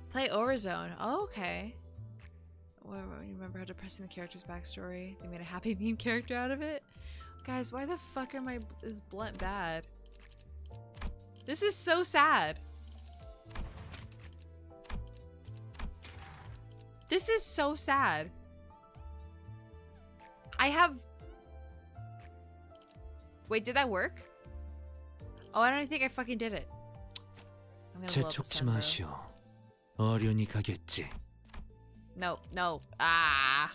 Play Overzone. Oh, okay. You remember how depressing the character's backstory? They made a happy meme character out of it? Guys, why the fuck is Blunt bad? This is so sad. This is so sad. I have... Wait, did that work? Oh, I don't think I fucking did it. I'm gonna blow up the 재촉지 sun, bro. 마시오. 어련히 가겠지. No, no. Ah.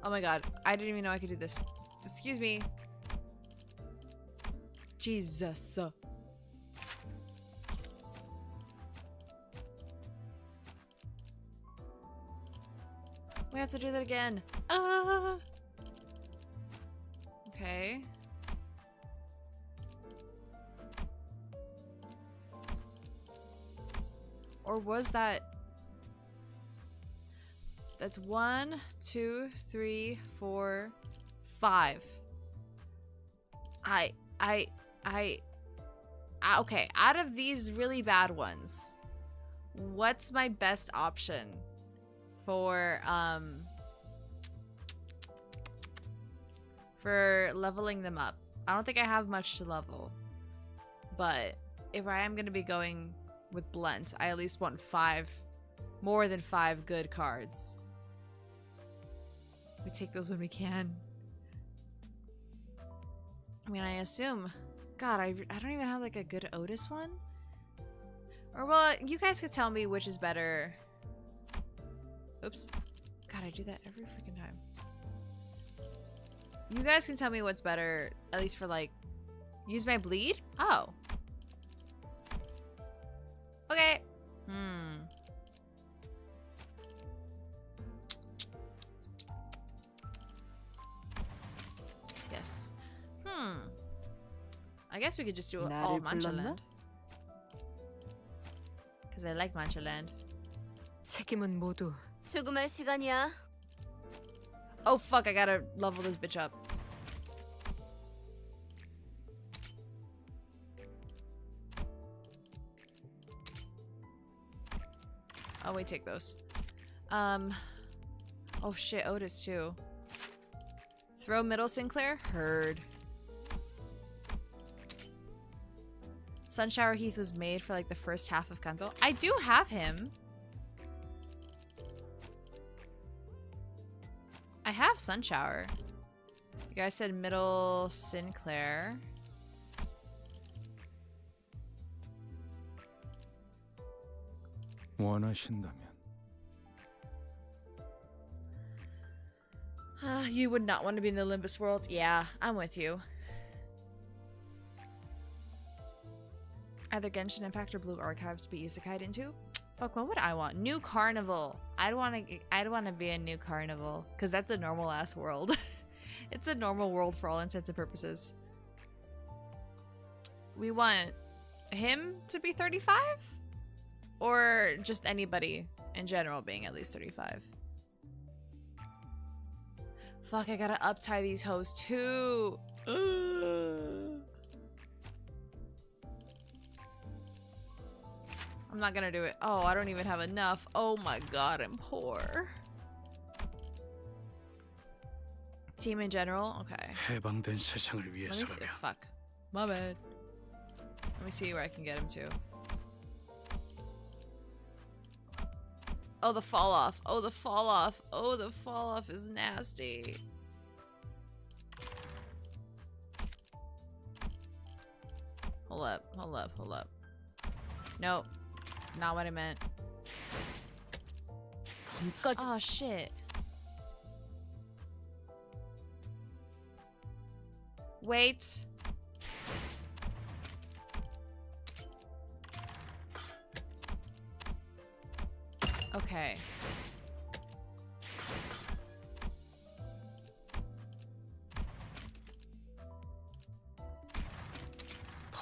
Oh my god. I didn't even know I could do this. Excuse me. Jesus. We have to do that again. Ah. Okay. Okay. Or was that... That's 1, 2, 3, 4, 5. Okay, out of these really bad ones, what's my best option for leveling them up? I don't think I have much to level, but if I am going to be going with Blunt, I at least want 5, more than 5 good cards. We take those when we can. I mean, I assume... God, I don't even have like a good Otis one. Or well, you guys could tell me which is better. Oops. God, I do that every freaking time. You guys can tell me what's better, at least for like... Use my bleed? Oh. Okay. Yes. I guess we could just do all Manchaland. Because I like Manchaland. 책임은 모두 수금할 시간이야. Oh fuck, I gotta level this bitch up. Oh wait, take those. Oh shit, Otis too. Throw middle Sinclair? Heard. Sunshower Heath was made for like the first half of Canto. I do have him. I have Sunshower. You guys said middle Sinclair. 원하신다면. You would not want to be in the Limbus world. Yeah, I'm with you. Either Genshin Impact or Blue Archive to be isekai'd into. Fuck, what would I want? New Carnival. I'd want to be a new Carnival because that's a normal ass world. It's a normal world for all intents and purposes. We want him to be 35, or just anybody in general being at least 35. Fuck, I gotta uptie these hoes too. I'm not gonna do it. Oh, I don't even have enough. Oh my god, I'm poor. Team in general? Okay. 해방된 세상을 Let me see. 위해서라면. Fuck. My bad. Let me see where I can get him to. Oh, the fall off. Oh, the fall off. Oh, the fall off is nasty. Hold up. Hold up. Hold up. Nope. Not what I meant. Oh, shit. Wait. Okay.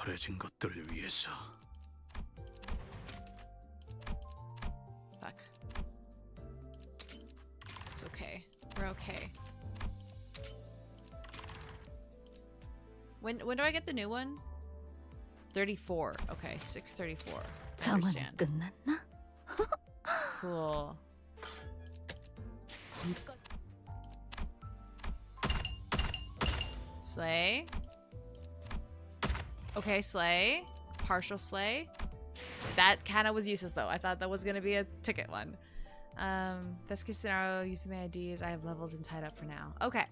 버려진 것들을 위해서. Fuck. It's okay. We're okay. When do I get the new one? 34. Okay, 634. I 정원은 understand. 끝났나? Cool. Slay. Okay, slay. Partial slay. That kind of was useless though. I thought that was gonna be a ticket one. Best case scenario, using the IDs I have leveled and tied up for now. Okay.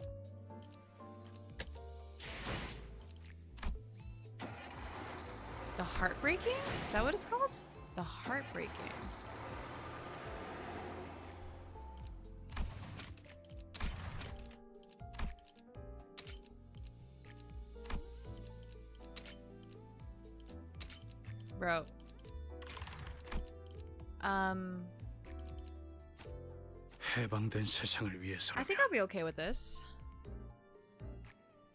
The Heartbreaking? Is that what it's called? The Heartbreaking. Bro. 해방된 세상을 I 위해서라면. think I'll be okay with this.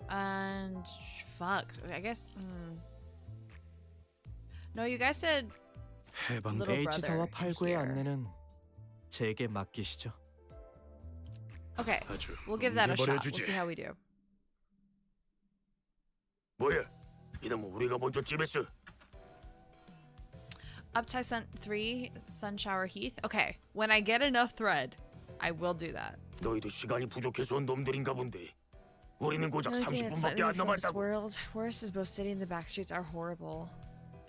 And fuck, I guess. No, you guys said 해방. little brother H사와 in 89의 here. 안내는 제게 맡기시죠. Okay, 아주 we'll give that a shot. We'll 뭉개버려주지. see how we do. 뭐야? 이놈은 우리가 먼저 찜했어. Uptie Sun 3, Sun Shower Heath. Okay, when I get enough thread, I will do that. 너희도 시간이 부족해서 온 놈들인가 본데. 우리는 고작 The only thing that's slightly 30분밖에 안 worse than this 남았다고. world, worse is both city and the back streets are horrible.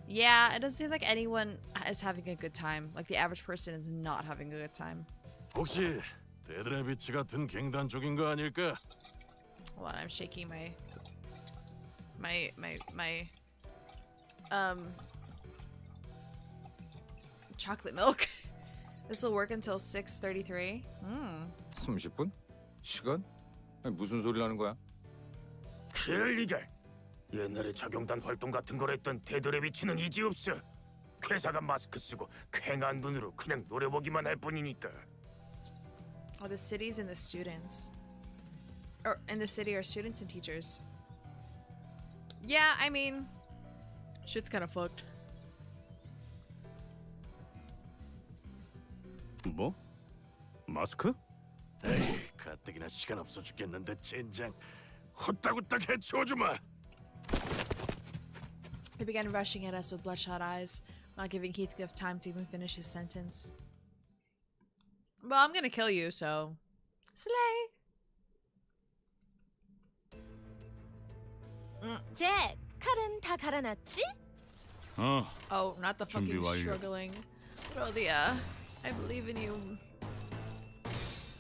Yeah, it doesn't seem like anyone is having a good time. Like the average person is not having a good time. 혹시 데드레비치 같은 갱단 쪽인 거 아닐까? Hold on, I'm shaking my chocolate milk. This will work until 6:33. 30분? 시간? 아니, 무슨 소리 하는 거야? 그럴 리가. 옛날에 작용단 활동 같은 걸 했던 데드레비치는 이지 없어. 회사가 마스크 쓰고 퀭한 눈으로 그냥 노려보기만 할 뿐이니까. Oh, the cities and the students. Or in the city are students and teachers. Yeah, I mean, shit's kind of fucked. 뭐? 마스크? 에이, 가뜩이나 시간 없어 죽겠는데 젠장. 후딱후딱 해치워주마. They began rushing at us with bloodshot eyes, not giving Heathcliff time to even finish his sentence. Well, I'm gonna kill you, so slay. 잭, 칼은 다 갈아놨지? Oh, not the 준비 fucking 완료. struggling. Rhodia, I believe in you.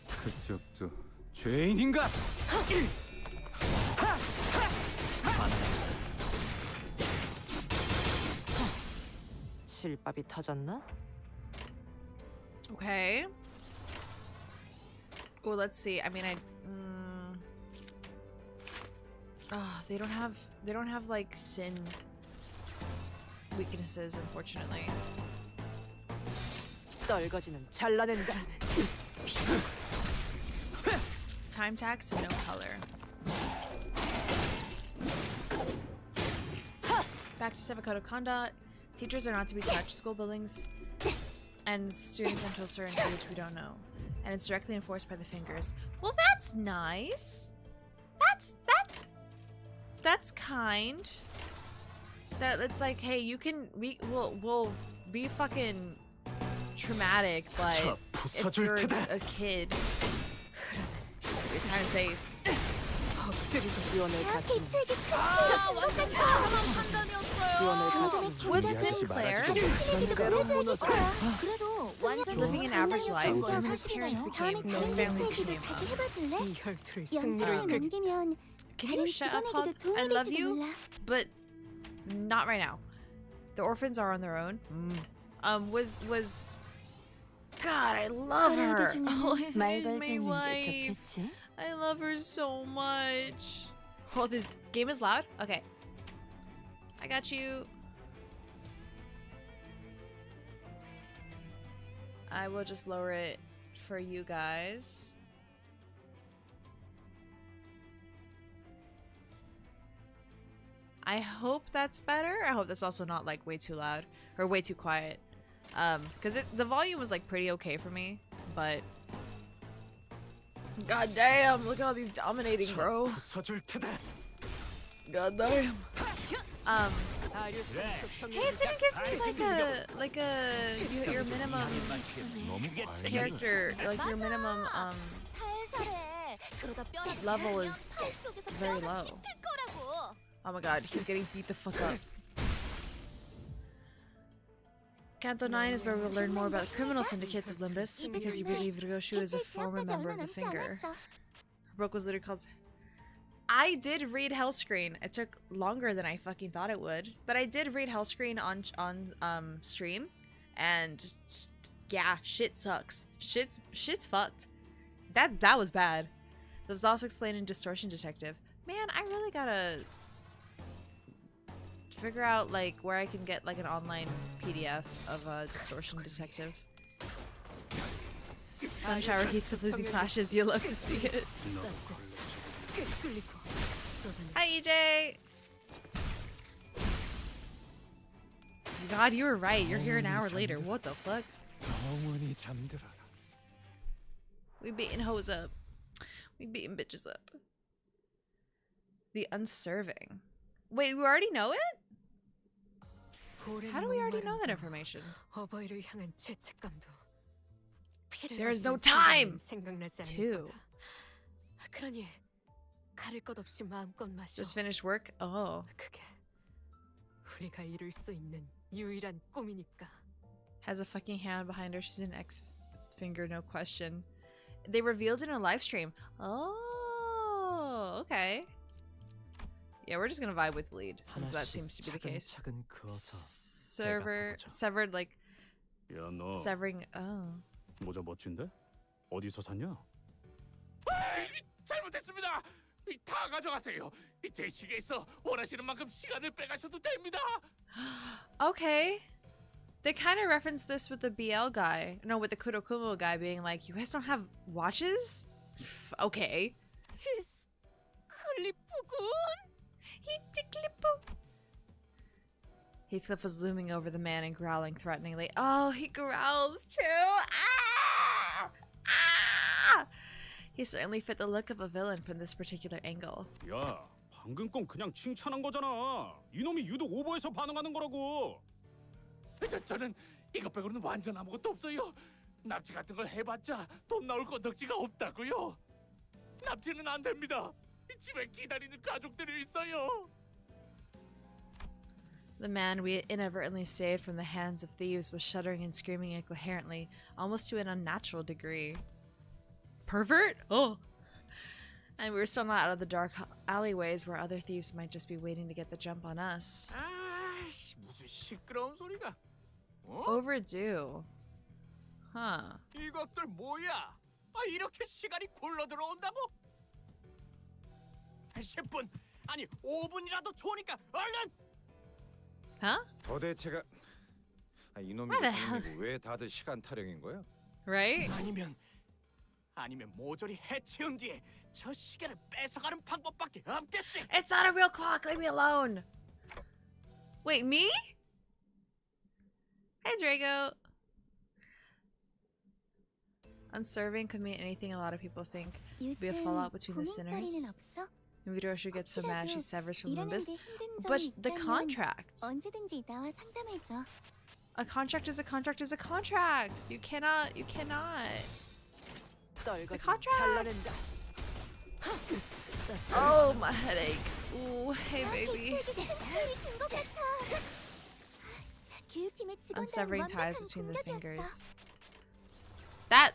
그쪽도 죄인인가? 실밥이 터졌나? Okay. Well, let's see. I mean, oh, they don't have like sin weaknesses, unfortunately. 떨거지는 잘라낸다. Time tax and no color. Back to Civic Code of Conduct. Teachers are not to be touched. School buildings and students until a certain age we don't know. And it's directly enforced by the fingers. Well, that's nice. That's kind. That it's like, hey, you can we'll be fucking traumatic, but if you're a kid, you're kind of safe. 유언을 갖춘 Was Sinclair 그래도 완전 living an average life when his parents became his family became? 이 혈투의 승리를 그 Can you shut up, Hod? I love you, but not right now. The orphans are on their own. Was God, I love her. Oh, he's my wife. I love her so much. Oh, this game is loud? Okay. I got you. I will just lower it for you guys. I hope that's better. I hope that's also not like way too loud or way too quiet. Because the volume was like pretty okay for me, but god damn, look at all these dominating, bro. God damn. Hey, it didn't give me like your minimum character, like your minimum level is very low. Oh my god, he's getting beat the fuck up. Canto 9 is where we'll learn more about the criminal syndicates of Limbus, because you believe Rigoshu is a former member of the Finger. Brooke was literally called... I did read Hellscreen. It took longer than I fucking thought it would, but I did read Hellscreen on stream, and just, yeah, shit sucks. Shit's fucked. That was bad. That was also explained in Distortion Detective. Man, I really gotta figure out like where I can get like an online PDF of Distortion Detective. Sunshower Heathcliff losing clashes, you'll love to see it. Hi, EJ. God, you were right. You're here an hour later. What the fuck? We beating hoes up. We beating bitches up. The unserving. Wait, we already know it? How do we already know that information? There is no time! 2. Just finished work? Oh. Has a fucking hand behind her. She's an X-finger, no question. They revealed it in a live stream. Oh, okay. Yeah, we're just gonna vibe with Bleed, since that seems to be the case. Severed, like, 야, 너 severing, oh. 모자 멋진데? 어디서 샀냐? 잘못했습니다. 다 가져가세요. 제 시계에서 원하시는 만큼 시간을 빼가셔도 됩니다. Okay. They kind of referenced this with the BL guy. No, with the Kurokumo guy being like, you guys don't have watches? Okay. Heathcliff was looming over the man and growling threateningly. Oh, he growls too! Ah! Ah! He certainly fit the look of a villain from this particular angle. 야, 방금 건 그냥 칭찬한 거잖아. 이놈이 유독 오버해서 반응하는 거라고. 저는 이것 빼고는 완전 아무것도 없어요. 납치 같은 걸 해봤자 돈 나올 건덕지가 없다고요. 납치는 안 됩니다. 집에 기다리는 가족들이 있어요. The man we had inadvertently saved from the hands of thieves was shuddering and screaming incoherently, almost to an unnatural degree. Pervert? Oh! And we were still not out of the dark alleyways where other thieves might just be waiting to get the jump on us. 무슨 시끄러운 소리가? Overdue. Huh. 이것들 뭐야? 이렇게 시간이 굴러 들어온다고? 10분, 아니 5분이라도 좋으니까 얼른! Huh? 도대체가 이놈이 Why the hell? 왜 다들 시간 타령인 거야? Right? 아니면 모조리 해치운 뒤에 저 시계를 뺏어가는 방법밖에 없겠지. It's not a real clock. Leave me alone. Wait, me? Hey, Drago. Unserving could mean anything a lot of people think. Be a fallout between the sinners. Vtuber should get so mad she severs from Limbus. But the contract. A contract is a contract is a contract. You cannot. The contract. Oh, my headache. Ooh, hey, baby. Unsevering ties between the fingers. That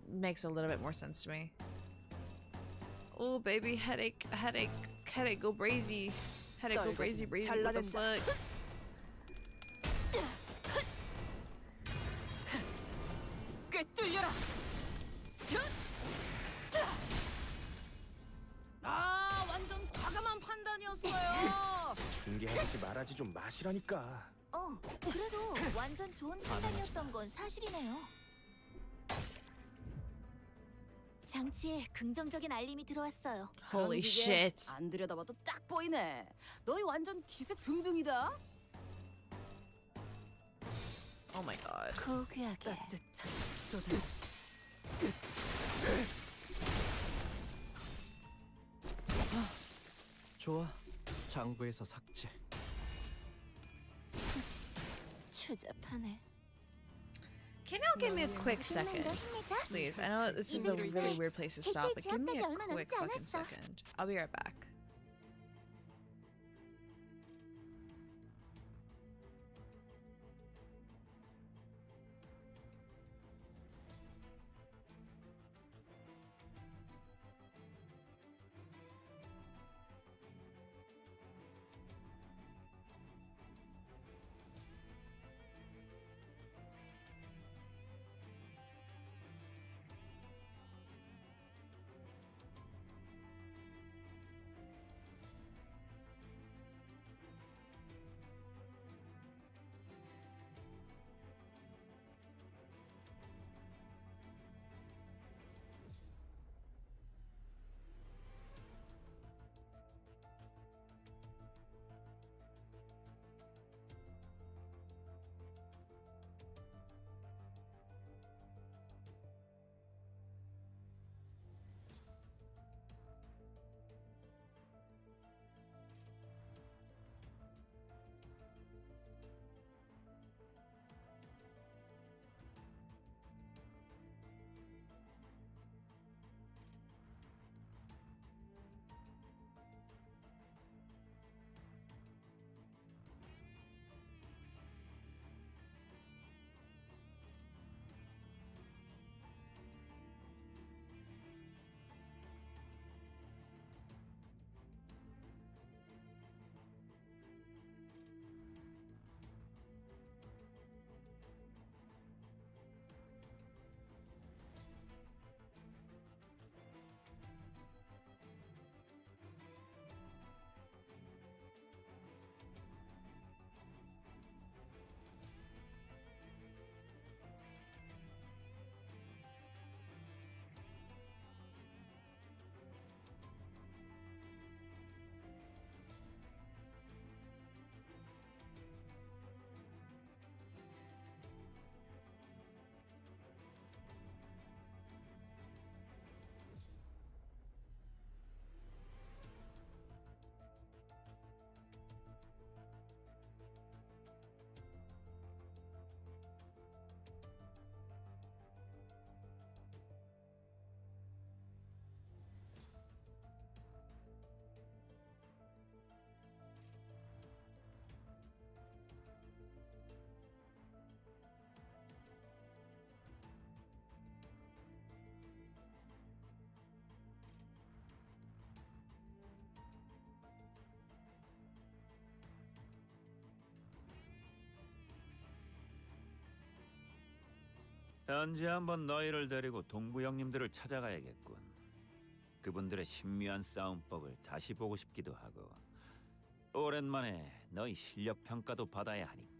makes a little bit more sense to me. Oh, baby, headache, go brazy. Headache, go brazy, what the fuck? 완전 과감한 판단이었어요. 중계하지 말하지 좀 마시라니까. 그래도 완전 좋은 판단이었던 건 사실이네요. 장치에 긍정적인 알림이 들어왔어요. Holy shit. 안 들여다봐도 딱 보이네. 너희 완전 기세 등등이다. Oh my god. 고귀하게. 좋아, 장부에서 삭제. 추잡하네. Can y'all give me a quick second? Please, I know this is a really weird place to stop, but give me a quick fucking second. I'll be right back. 언제 한번 너희를 데리고 동부 형님들을 찾아가야겠군. 그분들의 신묘한 싸움법을 다시 보고 싶기도 하고 오랜만에 너희 실력 평가도 받아야 하니까.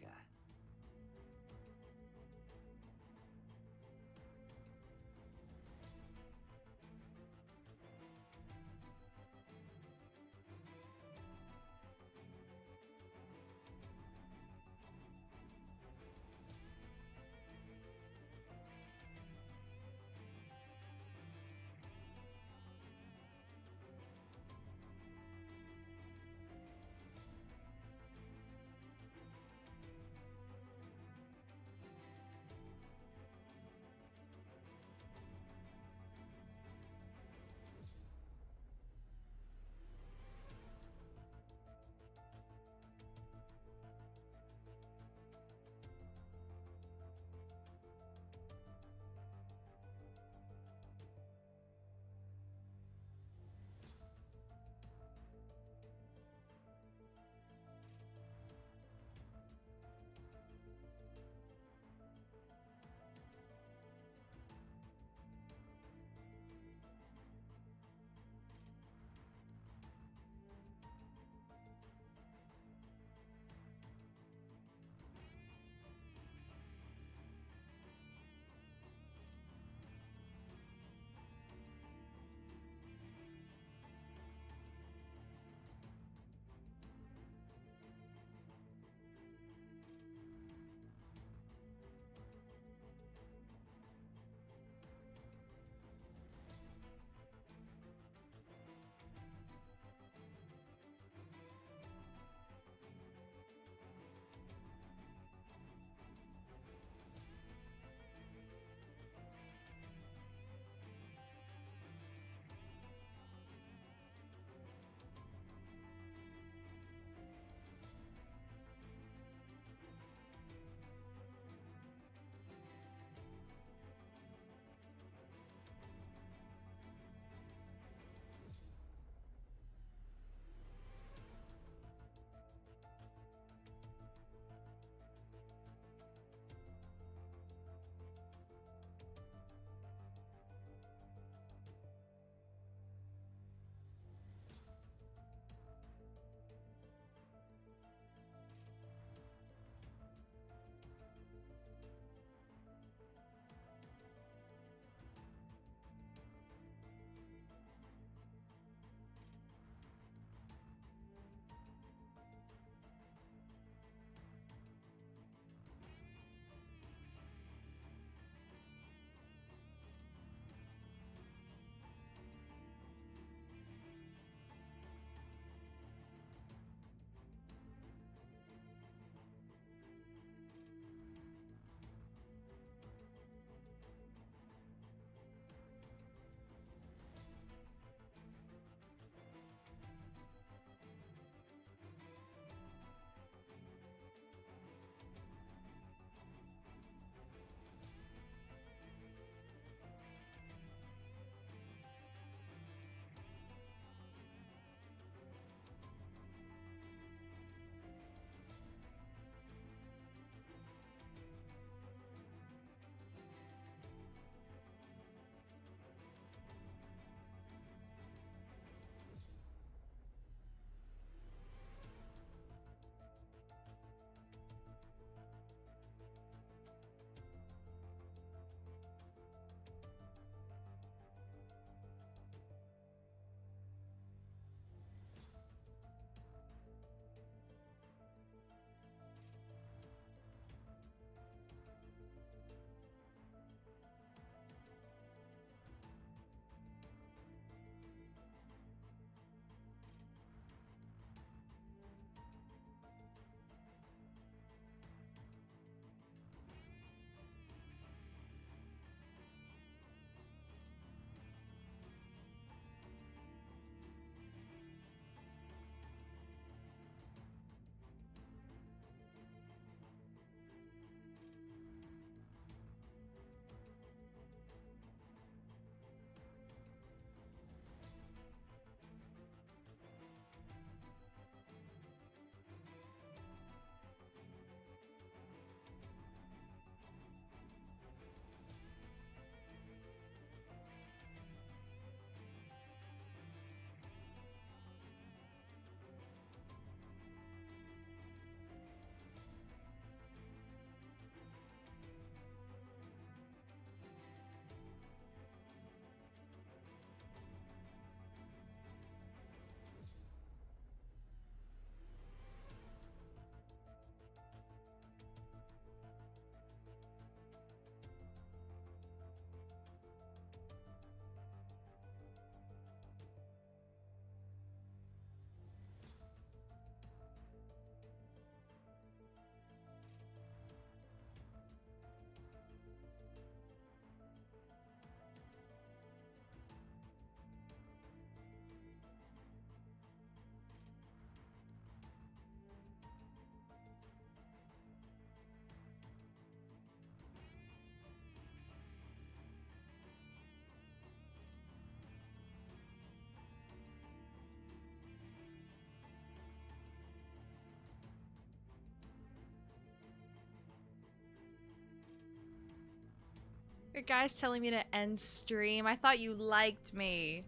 Your guy's telling me to end stream. I thought you liked me.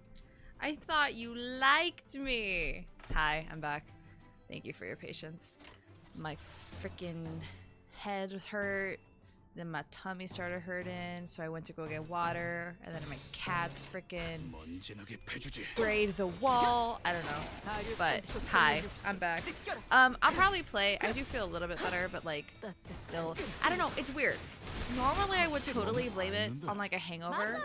I thought you liked me. Hi, I'm back. Thank you for your patience. My freaking head hurt. Then my tummy started hurting, so I went to go get water, and then my cat's freaking sprayed the wall. I don't know, but hi, I'm back. I'll probably play. I do feel a little bit better, but like, still, I don't know. It's weird. Normally, I would totally blame it on like a hangover,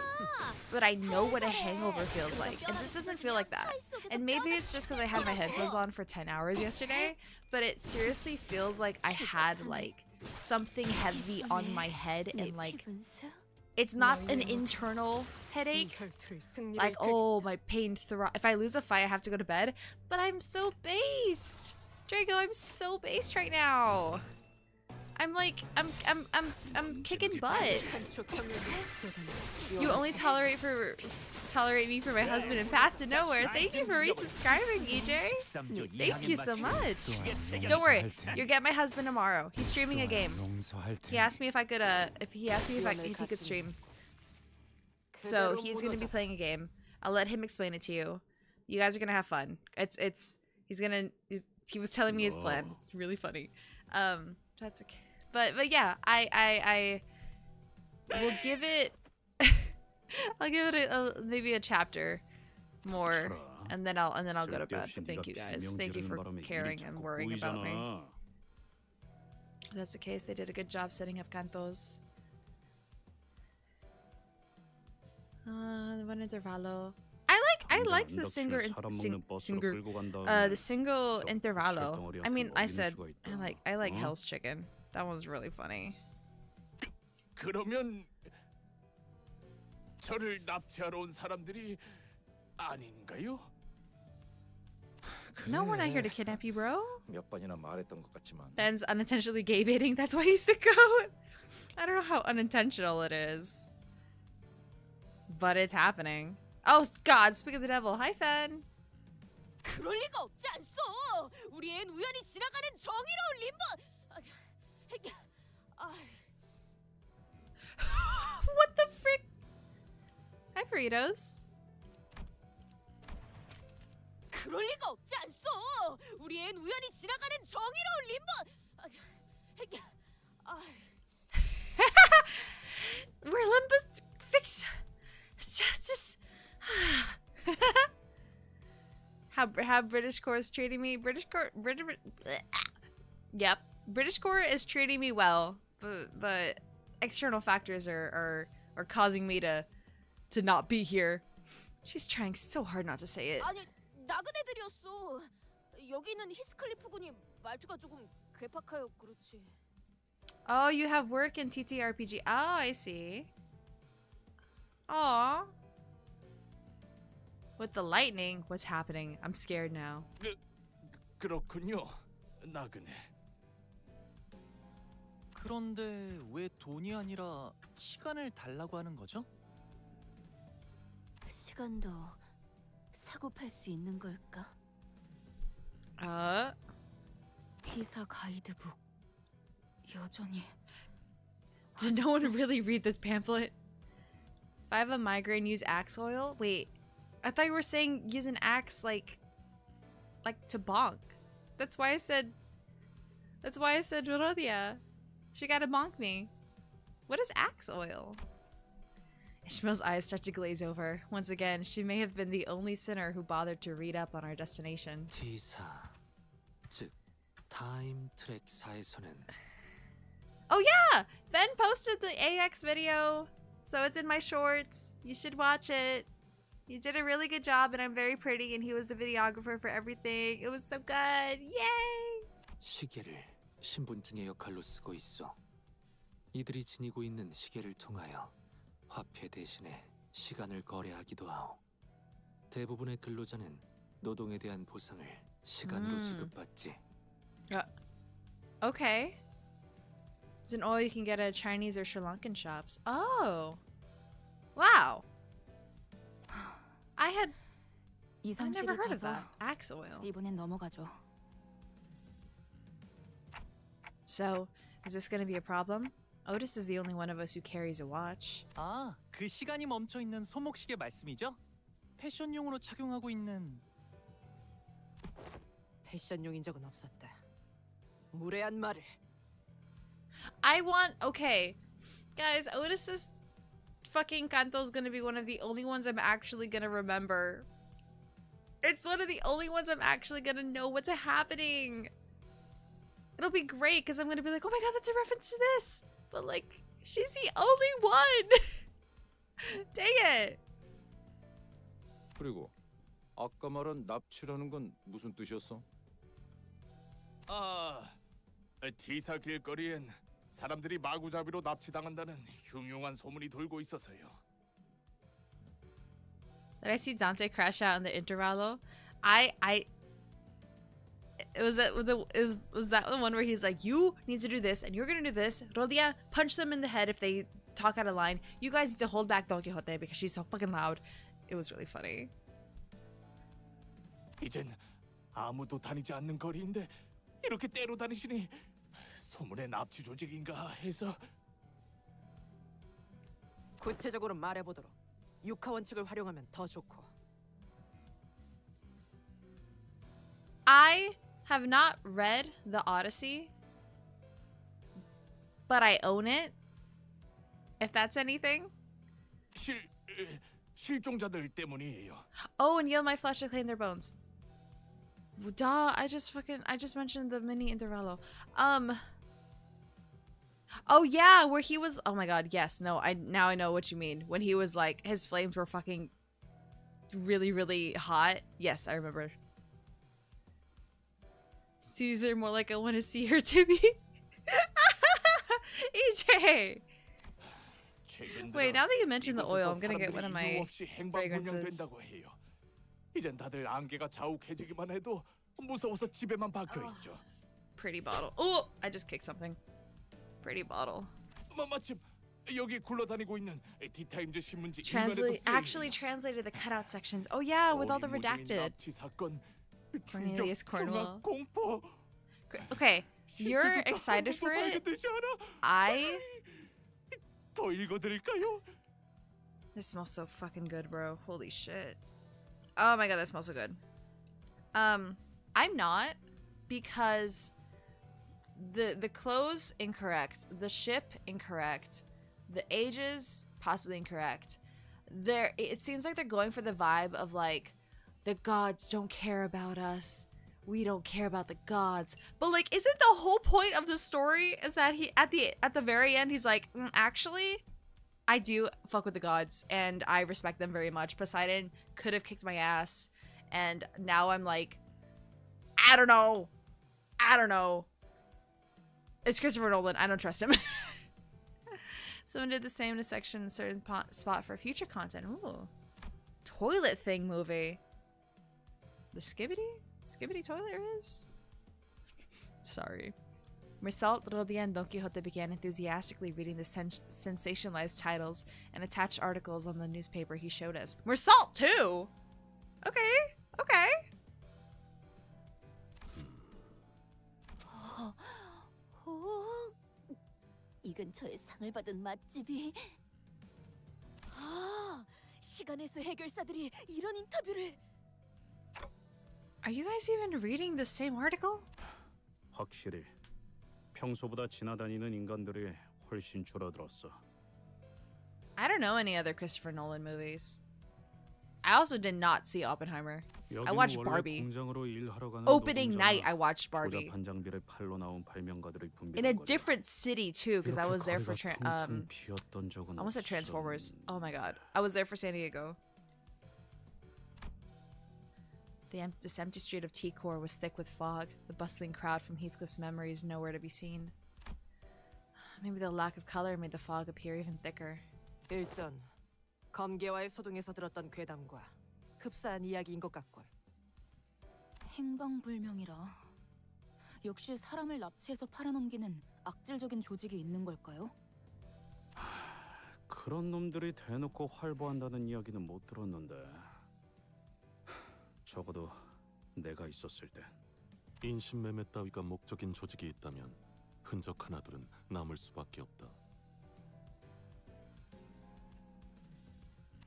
but I know what a hangover feels like, and this doesn't feel like that. And maybe it's just because I had my headphones on for 10 hours yesterday, but it seriously feels like I had like something heavy on my head, and like it's not an internal headache like, oh, my pain if I lose a fight I have to go to bed, but I'm so based, Draco. I'm so based right now. I'm like I'm kicking butt. You only tolerate me for my husband and path to nowhere. Thank you for resubscribing, EJ. Thank you so much. Don't worry, you'll get my husband tomorrow. He's streaming a game. He asked me if I could if he could stream. So he's gonna be playing a game. I'll let him explain it to you. You guys are gonna have fun. He was telling me his plan. It's really funny. That's okay. But yeah, I will give it. I'll give it maybe a chapter more, and then I'll go to bed. But thank you guys. Thank you for caring and worrying about me. If that's the case, they did a good job setting up Cantos. One intervalo. I like the single intervalo. I mean, I said I like Hell's Chicken. That one's really funny. 그러면 저를 납치하러 온 사람들이 아닌가요? No, we're not here to kidnap you, bro. 몇 번이나 말했던 것 같지만. Ben's unintentionally gay baiting. That's why he's the goat. I don't know how unintentional it is, but it's happening. Oh God! Speak of the devil. Hi, Phen. 그럴 리가 없지 않소. 우리 앤 우연히 지나가는 정의로운 림버. What the frick? Hi, Burritos. 그럴 리가 없지 않소. 우리 앤 우연히 지나가는 정의로운 림버. We're Limbus fix justice. How British Core is treating me? Yep, British Core is treating me well, but external factors are causing me to not be here. She's trying so hard not to say it. 아니, 나그네들이었어. 여기 있는 히스클리프군이 말투가 조금 괴팍하여 그렇지. Oh, you have work in TTRPG. Oh, I see. Aw. With the lightning, what's happening? I'm scared now. 그렇군요, 나그네. 그런데 왜 돈이 아니라 시간을 달라고 하는 거죠? 시간도 사고 팔 수 있는 걸까? 티사 가이드북 여전히. Did no one really read this pamphlet? If I have a migraine, use axe oil? Wait, I thought you were saying use an axe like to bonk. That's why I said Rodia. She gotta bonk me. What is axe oil? Ishmael's eyes start to glaze over. Once again, she may have been the only sinner who bothered to read up on our destination. T사, 즉 타임 트랙사에서는. Oh yeah! Phen posted the AX video, so it's in my shorts. You should watch it. You did a really good job, and I'm very pretty, and he was the videographer for everything. It was so good. Yay! 시계를 신분증의 역할로 쓰고 있어. 이들이 지니고 있는 시계를 통하여 화폐 대신에 시간을 거래하기도 하오. 대부분의 근로자는 노동에 대한 보상을 시간으로 지급받지. Okay. It's an oil you can get at Chinese or Sri Lankan shops. Oh. Wow. I've never heard of that. Axe oil. 이번엔 넘어가죠. So, is this going to be a problem? Otis is the only one of us who carries a watch. 아, 그 시간이 멈춰 있는 손목시계 말씀이죠? 패션용으로 착용하고 있는. 패션용인 적은 없었다. 무례한 말을. I want... Okay. Guys, Otis's fucking canto is gonna be one of the only ones I'm actually gonna remember. It's one of the only ones I'm actually gonna know what's happening. It'll be great because I'm gonna be like, oh my god, that's a reference to this. But like, she's the only one. Dang it. 그리고 아까 말한 납치라는 건 무슨 뜻이었어? T사 길거리엔 사람들이 마구잡이로 납치당한다는 흉흉한 소문이 돌고 있어서요. Did I see Dante crash out in the intervallo? Was that the one where he's like, you need to do this and you're gonna do this. Rodia, punch them in the head if they talk out of line. You guys need to hold back Don Quixote because she's so fucking loud. It was really funny. 이젠 아무도 다니지 않는 거리인데 이렇게 때로 다니시니 소문의 납치 조직인가 해서. 구체적으로 말해보도록. 육하 원칙을 활용하면 더 좋고. I have not read the Odyssey, but I own it. If that's anything. 실종자들 때문이에요. Oh, and yield my flesh to claim their bones. Duh, I just mentioned the mini intervallo. Oh yeah, where he was, oh my god, yes, no, now I know what you mean. When he was like, his flames were fucking really, really hot. Yes, I remember. Caesar, more like I want to see her to be. EJ! Wait, now that you mentioned the oil, I'm gonna get one of my fragrances. 이젠 다들 안개가 자욱해지기만 해도 무서워서 집에만 박혀 있죠. Pretty bottle. Oh, I just kicked something. Pretty bottle. 마침 여기 굴러다니고 있는 티타임즈 신문지 Actually translated the cutout sections. Oh yeah, with all the redacted. Cornelius Cornwell. Okay, you're excited for it. 더 읽어드릴까요? This smells so fucking good, bro. Holy shit. Oh my god, that smells so good. I'm not, because the clothes incorrect, the ship incorrect, the ages possibly incorrect. It seems like they're going for the vibe of like, the gods don't care about us. We don't care about the gods. But like, isn't the whole point of the story is that he at the very end he's like, actually, I do fuck with the gods and I respect them very much. Poseidon could have kicked my ass, and now I'm like, I don't know. It's Christopher Nolan. I don't trust him. Someone did the same in a section in a certain spot for future content. Ooh. Toilet thing movie. The Skibbity toilet is? Sorry. Meursault, Rodier, and Don Quixote began enthusiastically reading the sensationalized titles and attached articles on the newspaper he showed us. Meursault too? Okay. 이 근처에 상을 받은 맛집이. 시간의 수 해결사들이 이런 인터뷰를. Are you guys even reading the same article? 확실히 평소보다 지나다니는 인간들이 훨씬 줄어들었어. I don't know any other Christopher Nolan movies. I also did not see Oppenheimer. I watched Barbie. Opening night, I watched Barbie. In a different city too, because I was there for I almost said Transformers. Oh my god, I was there for San Diego. This empty street of T-Core was thick with fog. The bustling crowd from Heathcliff's memories nowhere to be seen. Maybe the lack of color made the fog appear even thicker. 일전 검계와의 소동에서 들었던 괴담과 흡사한 이야기인 것 같군. 행방불명이라. 역시 사람을 납치해서 팔아넘기는 악질적인 조직이 있는 걸까요? 그런 놈들이 대놓고 활보한다는 이야기는 못 들었는데. 적어도 내가 있었을 때. 인신매매 따위가 목적인 조직이 있다면 흔적 하나둘은 남을 수밖에 없다.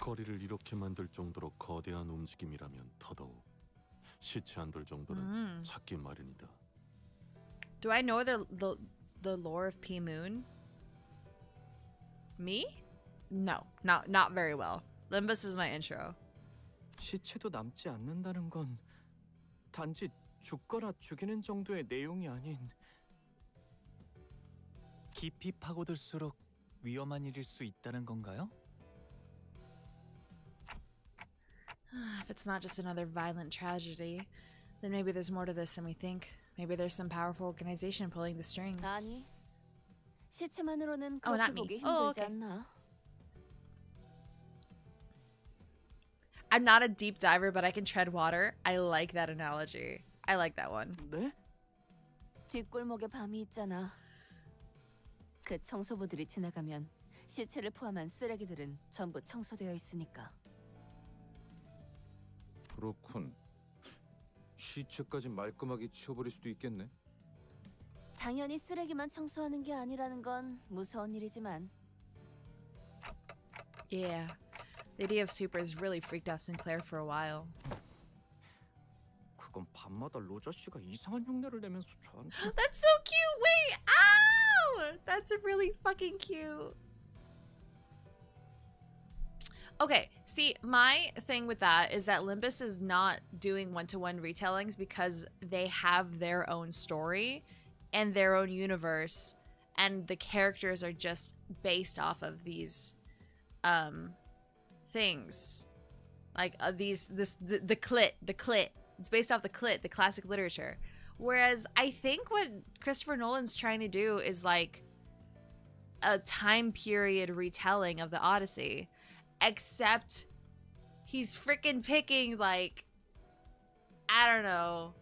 거리를 이렇게 만들 정도로 거대한 움직임이라면 더더욱 시체 안 돌 정도는 찾기 마련이다. Do I know the lore of P Moon? Me? No, not very well. Limbus is my intro. 시체도 남지 않는다는 건 단지 죽거나 죽이는 정도의 내용이 아닌 깊이 파고들수록 위험한 일일 수 있다는 건가요? If it's not just another violent tragedy, then maybe there's more to this than we think. Maybe there's some powerful organization pulling the strings. 아니, 시체만으로는 Oh, 그렇게 not me. 보기 Oh, 힘들지 okay. 않나? I'm not a deep diver, but I can tread water. I like that analogy. I like that one. 네? 뒷골목에 밤이 있잖아. 그 청소부들이 지나가면 시체를 포함한 쓰레기들은 전부 청소되어 있으니까. 그렇군. 시체까지 말끔하게 치워버릴 수도 있겠네. 당연히 쓰레기만 청소하는 게 아니라는 건 무서운 일이지만. Yeah. The idea of sweepers really freaked out Sinclair for a while. 그건 밤마다 로저 씨가 이상한 흉내를 내면서 저한테 That's so cute! Wait! Ow! That's really fucking cute. Okay, see, my thing with that is that Limbus is not doing one-to-one retellings because they have their own story and their own universe, and the characters are just based off of these things. Like the clit. It's based off the clit, the classic literature. Whereas I think what Christopher Nolan's trying to do is like a time period retelling of the Odyssey. Except he's freaking picking like, I don't know,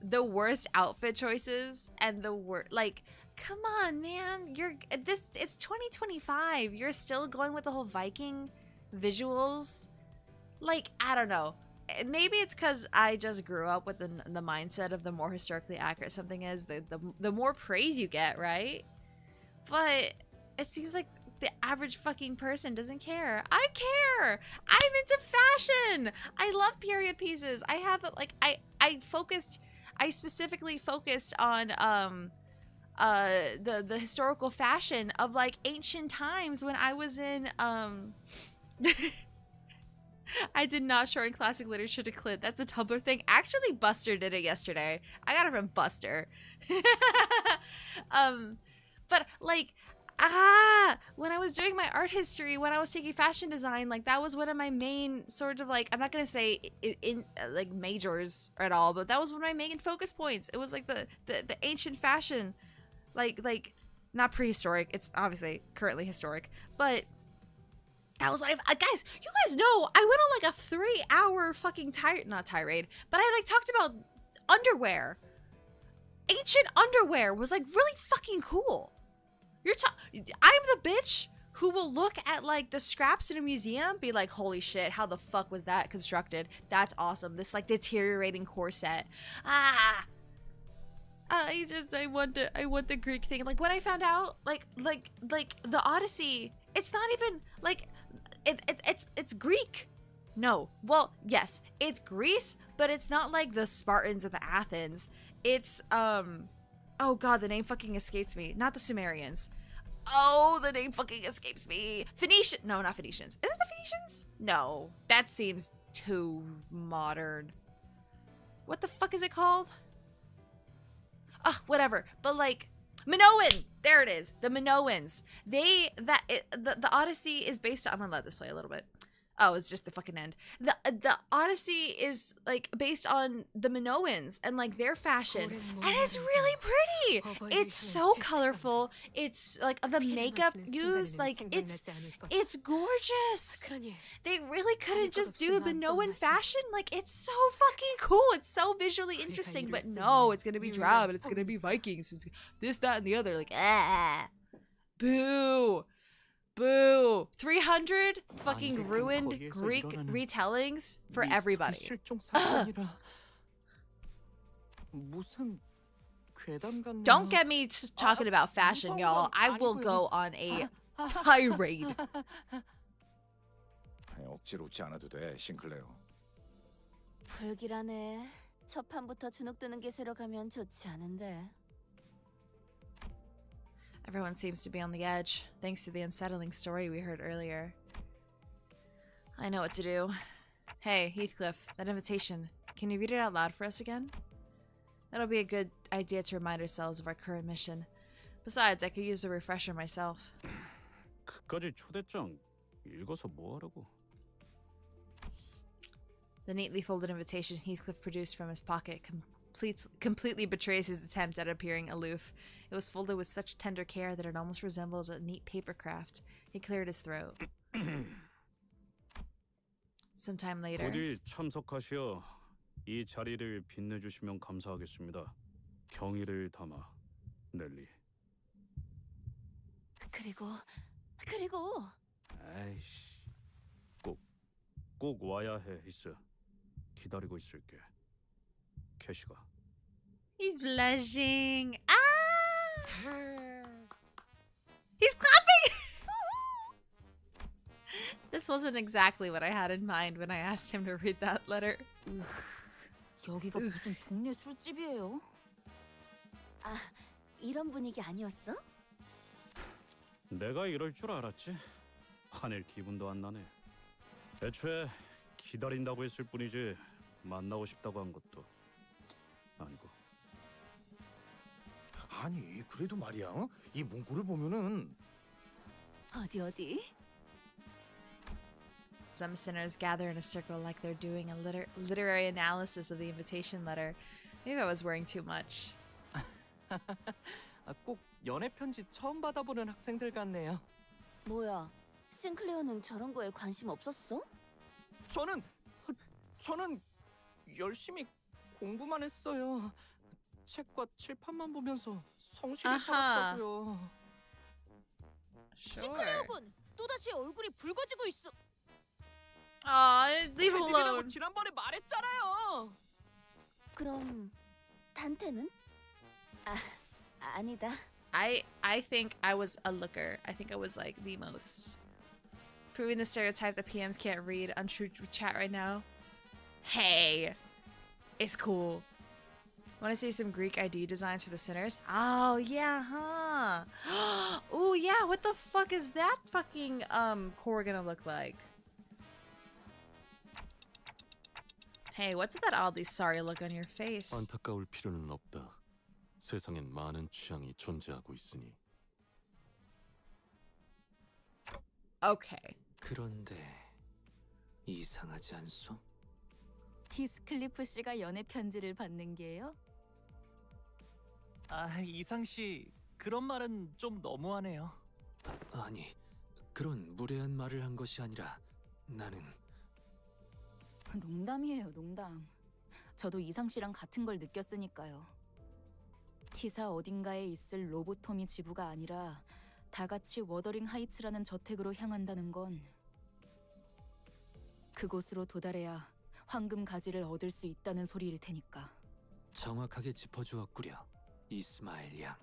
the worst outfit choices and the worst, like, come on, man, it's 2025. You're still going with the whole Viking visuals. Like, I don't know. Maybe it's because I just grew up with the mindset of the more historically accurate something is, the more praise you get, right? But it seems like the average fucking person doesn't care. I care. I'm into fashion. I love period pieces. I have like I specifically focused on the historical fashion of like ancient times when I was in I did not shorten classic literature to clit. That's a Tumblr thing. Actually, Buster did it yesterday. I got it from Buster. But like when I was doing my art history, when I was taking fashion design, like that was one of my main sort of like, I'm not gonna say in like majors at all, but that was one of my main focus points. It was like the ancient fashion, like not prehistoric. It's obviously currently historic, but that was what guys, you guys know I went on like a 3-hour fucking tirade, but I like talked about underwear. Ancient underwear was like really fucking cool. I'm the bitch who will look at like the scraps in a museum, be like, holy shit, how the fuck was that constructed? That's awesome. This like deteriorating corset. I want the Greek thing. Like when I found out like the Odyssey, it's not even like it's Greek. No. Well, yes, it's Greece, but it's not like the Spartans of the Athens. It's oh god, the name fucking escapes me. Not the Sumerians. Oh, the name fucking escapes me. Phoenician. No, not Phoenicians. Is it the Phoenicians? No, that seems too modern. What the fuck is it called? Whatever. But like Minoan. There it is. The Minoans. The Odyssey is based on, I'm gonna let this play a little bit. Oh, it's just the fucking end. The Odyssey is like based on the Minoans and like their fashion, and it's really pretty. It's so colorful. It's like the makeup used, like it's gorgeous. They really couldn't just do Minoan fashion. Like it's so fucking cool. It's so visually interesting. But no, it's gonna be drab and it's gonna be Vikings. It's this, that, and the other. Like boo. Boo! 300 fucking ruined Greek retellings for everybody. Don't get me talking about fashion, y'all. I will go on a tirade. 억지로 웃지 않아도 돼, 싱클레어. 불길하네. 첫 판부터 주눅 드는 기세로 가면 좋지 않은데. Everyone seems to be on the edge, thanks to the unsettling story we heard earlier. I know what to do. Hey, Heathcliff, that invitation. Can you read it out loud for us again? That'll be a good idea to remind ourselves of our current mission. Besides, I could use a refresher myself. 그까지 초대장 읽어서 뭐 하라고? The neatly folded invitation Heathcliff produced from his pocket completely betrays his attempt at appearing aloof. It was folded with such tender care that it almost resembled a neat paper craft. He cleared his throat. Sometime later. 부디 참석하시어 이 자리를 빛내주시면 감사하겠습니다. 경의를 담아, 넬리. 그리고 아이씨, 꼭 와야 해, 히스. 기다리고 있을게. 캐시가. He's blushing. Ah! He's clapping! This wasn't exactly what I had in mind when I asked him to read that letter. 여기가 무슨 동네 술집이에요? 아, 이런 분위기 아니었어? 내가 이럴 줄 알았지. 화낼 기분도 안 나네. 애초에 기다린다고 했을 뿐이지 만나고 싶다고 한 것도 아니고. 아니 그래도 말이야, 이 문구를 보면은 어디? Some sinners gather in a circle like they're doing a literary analysis of the invitation letter. Maybe I was worrying too much. 꼭 연애 편지 처음 받아보는 학생들 같네요. 뭐야, 싱클레어는 저런 거에 관심 없었어? 저는 열심히 공부만 했어요. 책과 칠판만 보면서 성실히 살았다고요. 싱클레어군, 또다시 얼굴이 붉어지고 있어. Leave him alone. 지난번에 말했잖아요. 그럼 단테는? 아니다. I think I was a looker. I think I was like the most. Proving the stereotype that PMs can't read untrue chat right now. Hey, it's cool. Want to see some Greek ID designs for the sinners? Oh yeah, huh? Oh yeah, what the fuck is that fucking core gonna look like? Hey, what's that oddly sorry look on your face? 안타까울 필요는 없다. 세상엔 많은 취향이 존재하고 있으니. Okay. 그런데 이상하지 않소? 히스클리프 씨가 연애 편지를 받는 게요? 이상 씨, 그런 말은 좀 너무하네요. 아니, 그런 무례한 말을 한 것이 아니라 나는 농담이에요, 농담. 저도 이상 씨랑 같은 걸 느꼈으니까요. 티사 어딘가에 있을 로보토미 지부가 아니라 다 같이 워더링 하이츠라는 저택으로 향한다는 건 그곳으로 도달해야 황금 가지를 얻을 수 있다는 소리일 테니까. 정확하게 짚어주었구려, 이스마엘 양.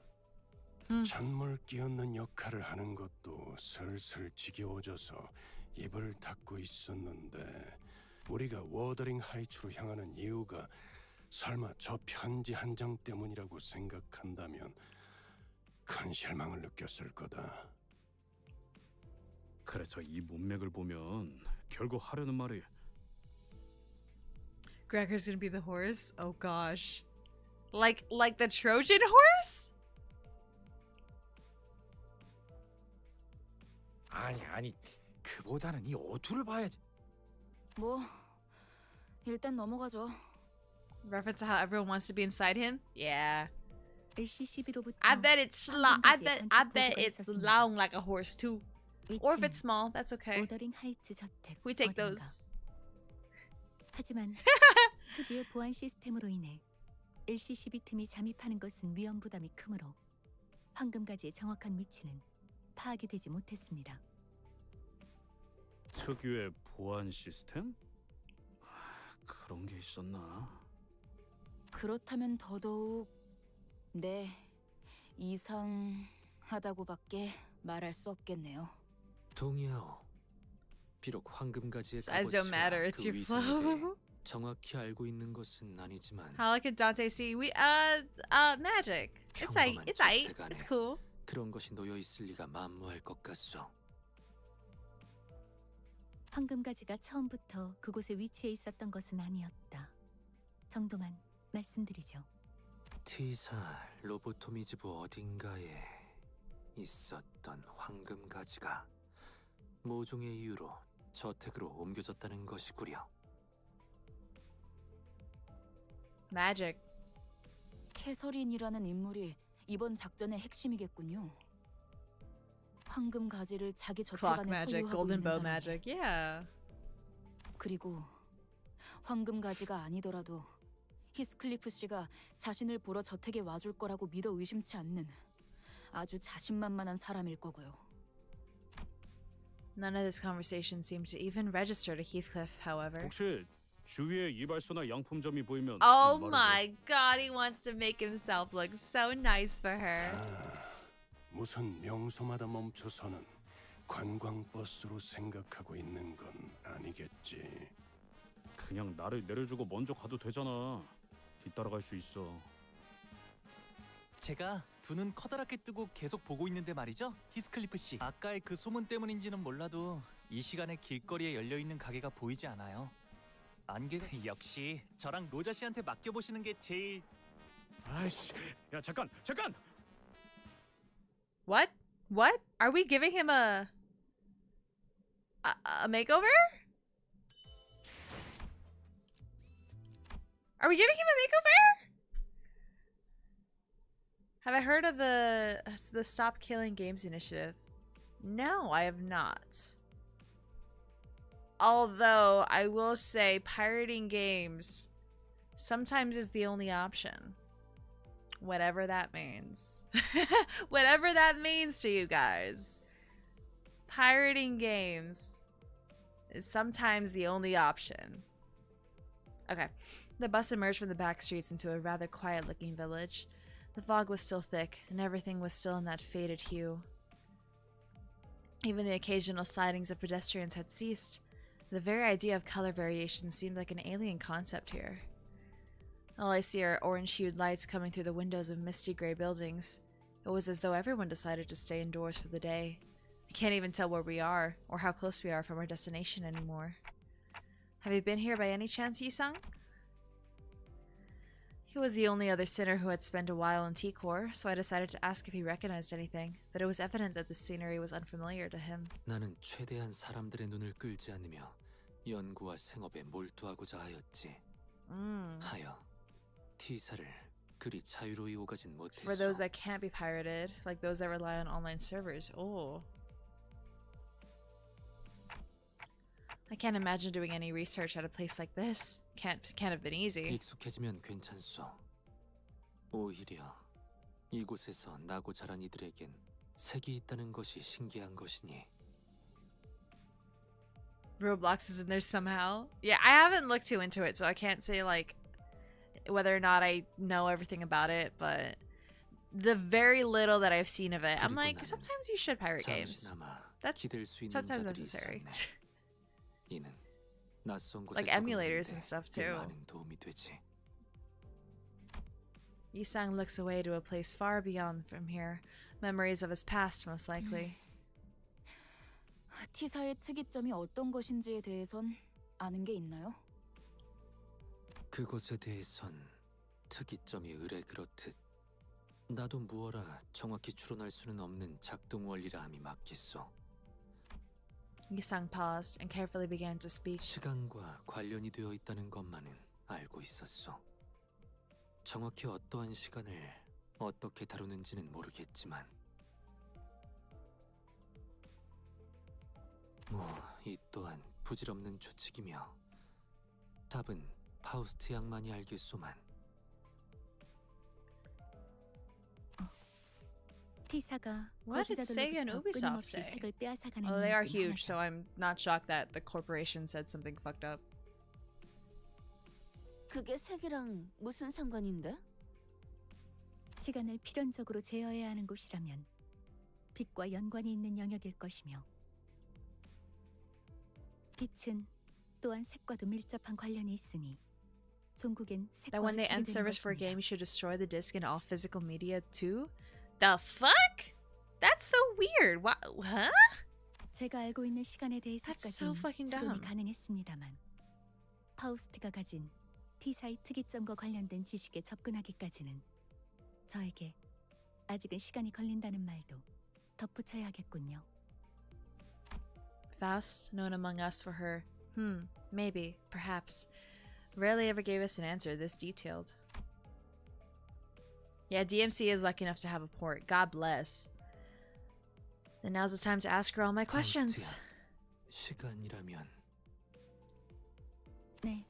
찬물 끼얹는 역할을 하는 것도 슬슬 지겨워져서 입을 닫고 있었는데 우리가 워더링 하이츠로 향하는 이유가 설마 저 편지 한 장 때문이라고 생각한다면 큰 실망을 느꼈을 거다. 그래서 이 문맥을 보면 결국 하려는 말이 Gregor's gonna be the horse? Oh gosh. Like the Trojan horse? 아니 그보다는 이 어투를 봐야지. 뭐 일단 넘어가죠. Reference to how everyone wants to be inside him? Yeah. LCCB로부터 I bet it's long. I bet it's long like a horse too. Or if it's small, that's okay. 워더링 하이츠 저택. We take 어딘가. those. 하지만 특유의 보안 시스템으로 인해 LCCB 틈이 잠입하는 것은 위험 부담이 크므로 황금가지의 정확한 위치는 파악이 되지 못했습니다. 특유의 보안 시스템? 그런 게 있었나? 그렇다면 더더욱 네, 이상하다고밖에 말할 수 없겠네요. 동의하오. 비록 황금가지의 Size don't matter. It's 그 your 위상에 대해 flow. 정확히 알고 있는 것은 아니지만 How can Dante see? Magic. It's aight. It's aight. It's cool. 그런 것이 놓여 있을 리가 만무할 것 같소. 황금가지가 처음부터 그곳에 위치해 있었던 것은 아니었다. 정도만 말씀드리죠. T사 로보토미 지부 어딘가에 있었던 황금가지가 모종의 이유로 저택으로 옮겨졌다는 것이구려. Magic. 캐서린이라는 인물이 이번 작전의 핵심이겠군요. 황금 가지를 자기 저택 Clock 안에 magic, 소유하고 golden 있는 bow 사람이. magic. Yeah. 그리고 황금 가지가 아니더라도 히스클리프 씨가 자신을 보러 저택에 와줄 거라고 믿어 의심치 않는 아주 자신만만한 사람일 거고요. None of this conversation seemed to even register to Heathcliff, however. 혹시 주위에 이발소나 양품점이 보이면 Oh 말해줘. my god, he wants to make himself look so nice for her. 무슨 명소마다 멈춰서는 관광버스로 생각하고 있는 건 아니겠지. 그냥 나를 내려주고 먼저 가도 되잖아. 뒤따라갈 수 있어. 제가 두 눈 커다랗게 뜨고 계속 보고 있는데 말이죠, 히스클리프 씨. 아까의 그 소문 때문인지는 몰라도 이 시간에 길거리에 열려 있는 가게가 보이지 않아요. 안개 역시 저랑 로자 씨한테 맡겨보시는 게 제일. 아이씨, 야 잠깐. What? What? Are we giving him a makeover? Are we giving him a makeover? Have I heard of the Stop Killing Games initiative? No, I have not. Although I will say pirating games sometimes is the only option. Whatever that means. Whatever that means to you guys. Pirating games is sometimes the only option. Okay. The bus emerged from the back streets into a rather quiet-looking village. The fog was still thick, and everything was still in that faded hue. Even the occasional sightings of pedestrians had ceased. The very idea of color variation seemed like an alien concept here. All I see are orange-hued lights coming through the windows of misty gray buildings. It was as though everyone decided to stay indoors for the day. I can't even tell where we are, or how close we are from our destination anymore. Have you been here by any chance, Yi-sung? He was the only other sinner who had spent a while in T-Core, so I decided to ask if he recognized anything, but it was evident that the scenery was unfamiliar to him. 나는 최대한 사람들의 눈을 끌지 않으며 연구와 생업에 몰두하고자 하였지. 하여 T사를 그리 자유로이 오가진 못했어. For those that can't be pirated, like those that rely on online servers. Oh. I can't imagine doing any research at a place like this. Can't have been easy. 익숙해지면 괜찮소. 오히려 이곳에서 나고 자란 이들에겐 색이 있다는 것이 신기한 것이니. Roblox is in there somehow. Yeah, I haven't looked too into it, so I can't say like whether or not I know everything about it, but the very little that I've seen of it, I'm like, sometimes you should pirate games. That's sometimes necessary. 이는 낯선 곳에 Like emulators and stuff too. 많은 도움이 되지. Yi-sang looks away to a place far beyond from here. Memories of his past, most likely. T사의 특이점이 어떤 것인지에 대해선 아는 게 있나요? 그것에 대해선 특이점이 의뢰 그렇듯 나도 무어라 정확히 추론할 수는 없는 작동 원리라 함이 맞겠소. Yi-sang paused and carefully began to speak. 시간과 관련이 되어 있다는 것만은 알고 있었소. 정확히 어떠한 시간을 어떻게 다루는지는 모르겠지만 이 또한 부질없는 추측이며 답은 파우스트 양만이 알겠소만. T사가 What did Sega and Ubisoft say? 색을 빼앗아가는 Oh, they are 이유중 huge, so I'm not shocked that the corporation said something fucked up. 그게 색이랑 무슨 상관인데? 시간을 필연적으로 제어해야 하는 곳이라면 빛과 연관이 있는 영역일 것이며 빛은 또한 색과도 밀접한 관련이 있으니 종국엔 That when 색과를 they end 주게 되는 service for a 것입니다. game, you should destroy the disc and all physical media too? The fuck? That's so weird. What? Huh? 제가 알고 있는 시간에 That's so 대해서까지는 fucking 추론이 dumb. 가능했습니다만 파우스트가 가진 T사의 특이점과 관련된 지식에 접근하기까지는 저에게 아직은 시간이 걸린다는 말도 덧붙여야겠군요. Faust, known among us for her, maybe, perhaps, rarely ever gave us an answer this detailed. Yeah, DMC is lucky enough to have a port. God bless. Then now's the time to ask her all my questions. 시간이라면 네,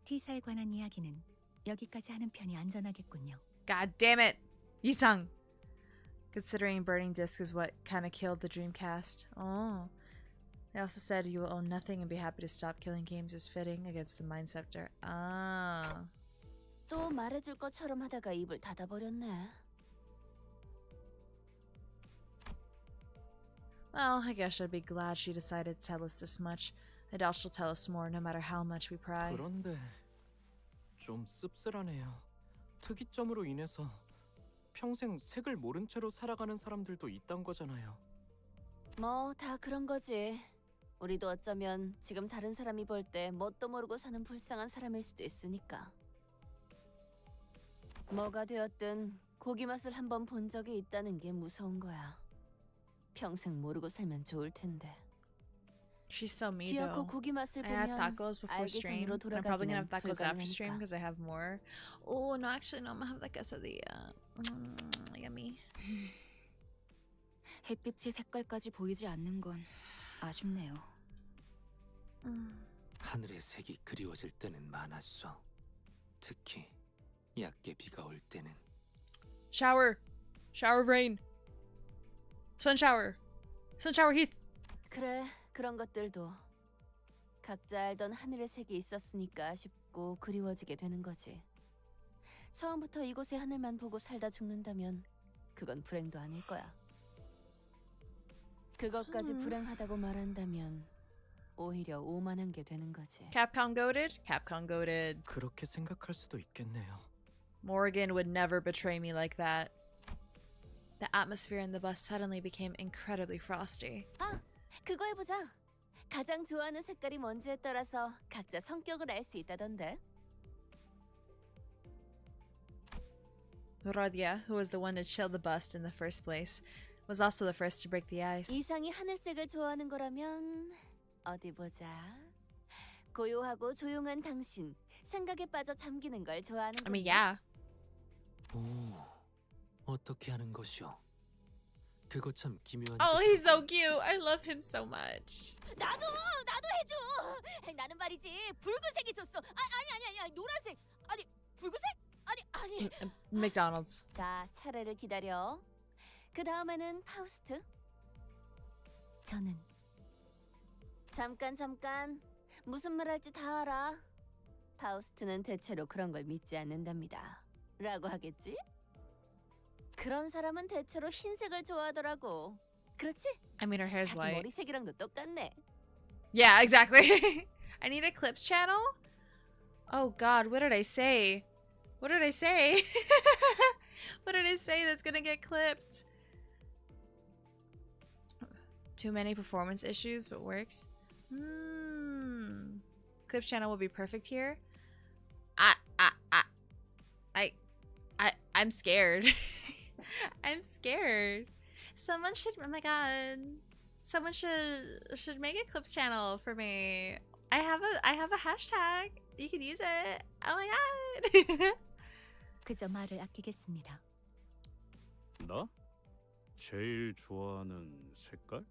T사에 관한 이야기는 여기까지 하는 편이 안전하겠군요. God damn it! Yisung! Considering burning disc is what kind of killed the Dreamcast. Oh. They also said you will own nothing and be happy to stop killing games is fitting against the Mind Scepter. Ah. 또 말해줄 것처럼 하다가 입을 닫아버렸네. Well, I guess I'd be glad she decided to tell us this much. I doubt she'll tell us more no matter how much we pry. 그런데 좀 씁쓸하네요. 특이점으로 인해서 평생 색을 모른 채로 살아가는 사람들도 있단 거잖아요. 뭐 다 그런 거지. 우리도 어쩌면 지금 다른 사람이 볼 때 뭣도 모르고 사는 불쌍한 사람일 수도 있으니까. 뭐가 되었든 고기 맛을 한번 본 적이 있다는 게 무서운 거야. 평생 모르고 살면 좋을 텐데. She's so me 귀엽고 though. 고기 맛을 I had 보면 tacos before stream. 알기선으로 I'm probably gonna have 돌아가기는 tacos after stream 불가능하니까. because I have more. Oh no, actually no, I'm gonna have the quesadilla. Yummy. 햇빛의 색깔까지 보이지 않는 건 아쉽네요. 하늘의 색이 그리워질 때는 많았어. 특히 얕게 비가 올 때는. Shower. Shower of rain. Sun shower. Sun shower Heath. 그래, 그런 것들도 각자 알던 하늘의 색이 있었으니까 아쉽고 그리워지게 되는 거지. 처음부터 이곳의 하늘만 보고 살다 죽는다면 그건 불행도 아닐 거야. 그것까지 불행하다고 말한다면 오히려 오만한 게 되는 거지. Capcom goated? Capcom goated. 그렇게 생각할 수도 있겠네요. Morgan would never betray me like that. The atmosphere in the bus suddenly became incredibly frosty. 아, 그거 해보자. 가장 좋아하는 색깔이 뭔지에 따라서 각자 성격을 알 수 있다던데. Rodia, who was the one to chill the bus in the first place, was also the first to break the ice. 이상이 하늘색을 좋아하는 거라면 어디 보자. 고요하고 조용한 당신, 생각에 빠져 잠기는 걸 좋아하는 I mean, 건데. yeah. 오, 어떻게 하는 것이오? 그거 참 기묘한. Oh, he's so cute. I love him so much. 나도 해줘. 나는 말이지 붉은색이 좋소. 아니 노란색. 아니 붉은색? 아니. McDonald's. 자, 차례를 기다려. 그 다음에는 파우스트. 저는 잠깐. 무슨 말 할지 다 알아. 파우스트는 대체로 그런 걸 믿지 않는답니다. 라고 하겠지? 그런 사람은 대체로 흰색을 좋아하더라고. 그렇지? I mean, her hair's 자기 white. 머리색이랑도 똑같네. Yeah, exactly. I need a clips channel? Oh god, what did I say? What did I say? What did I say that's gonna get clipped? Too many performance issues, but works. Clips channel will be perfect here. I'm scared. I'm scared. Someone should, oh my god. Someone should make a clips channel for me. I have a hashtag. You can use it. Oh my god. 그저 말을 아끼겠습니다. 나? 제일 좋아하는 색깔?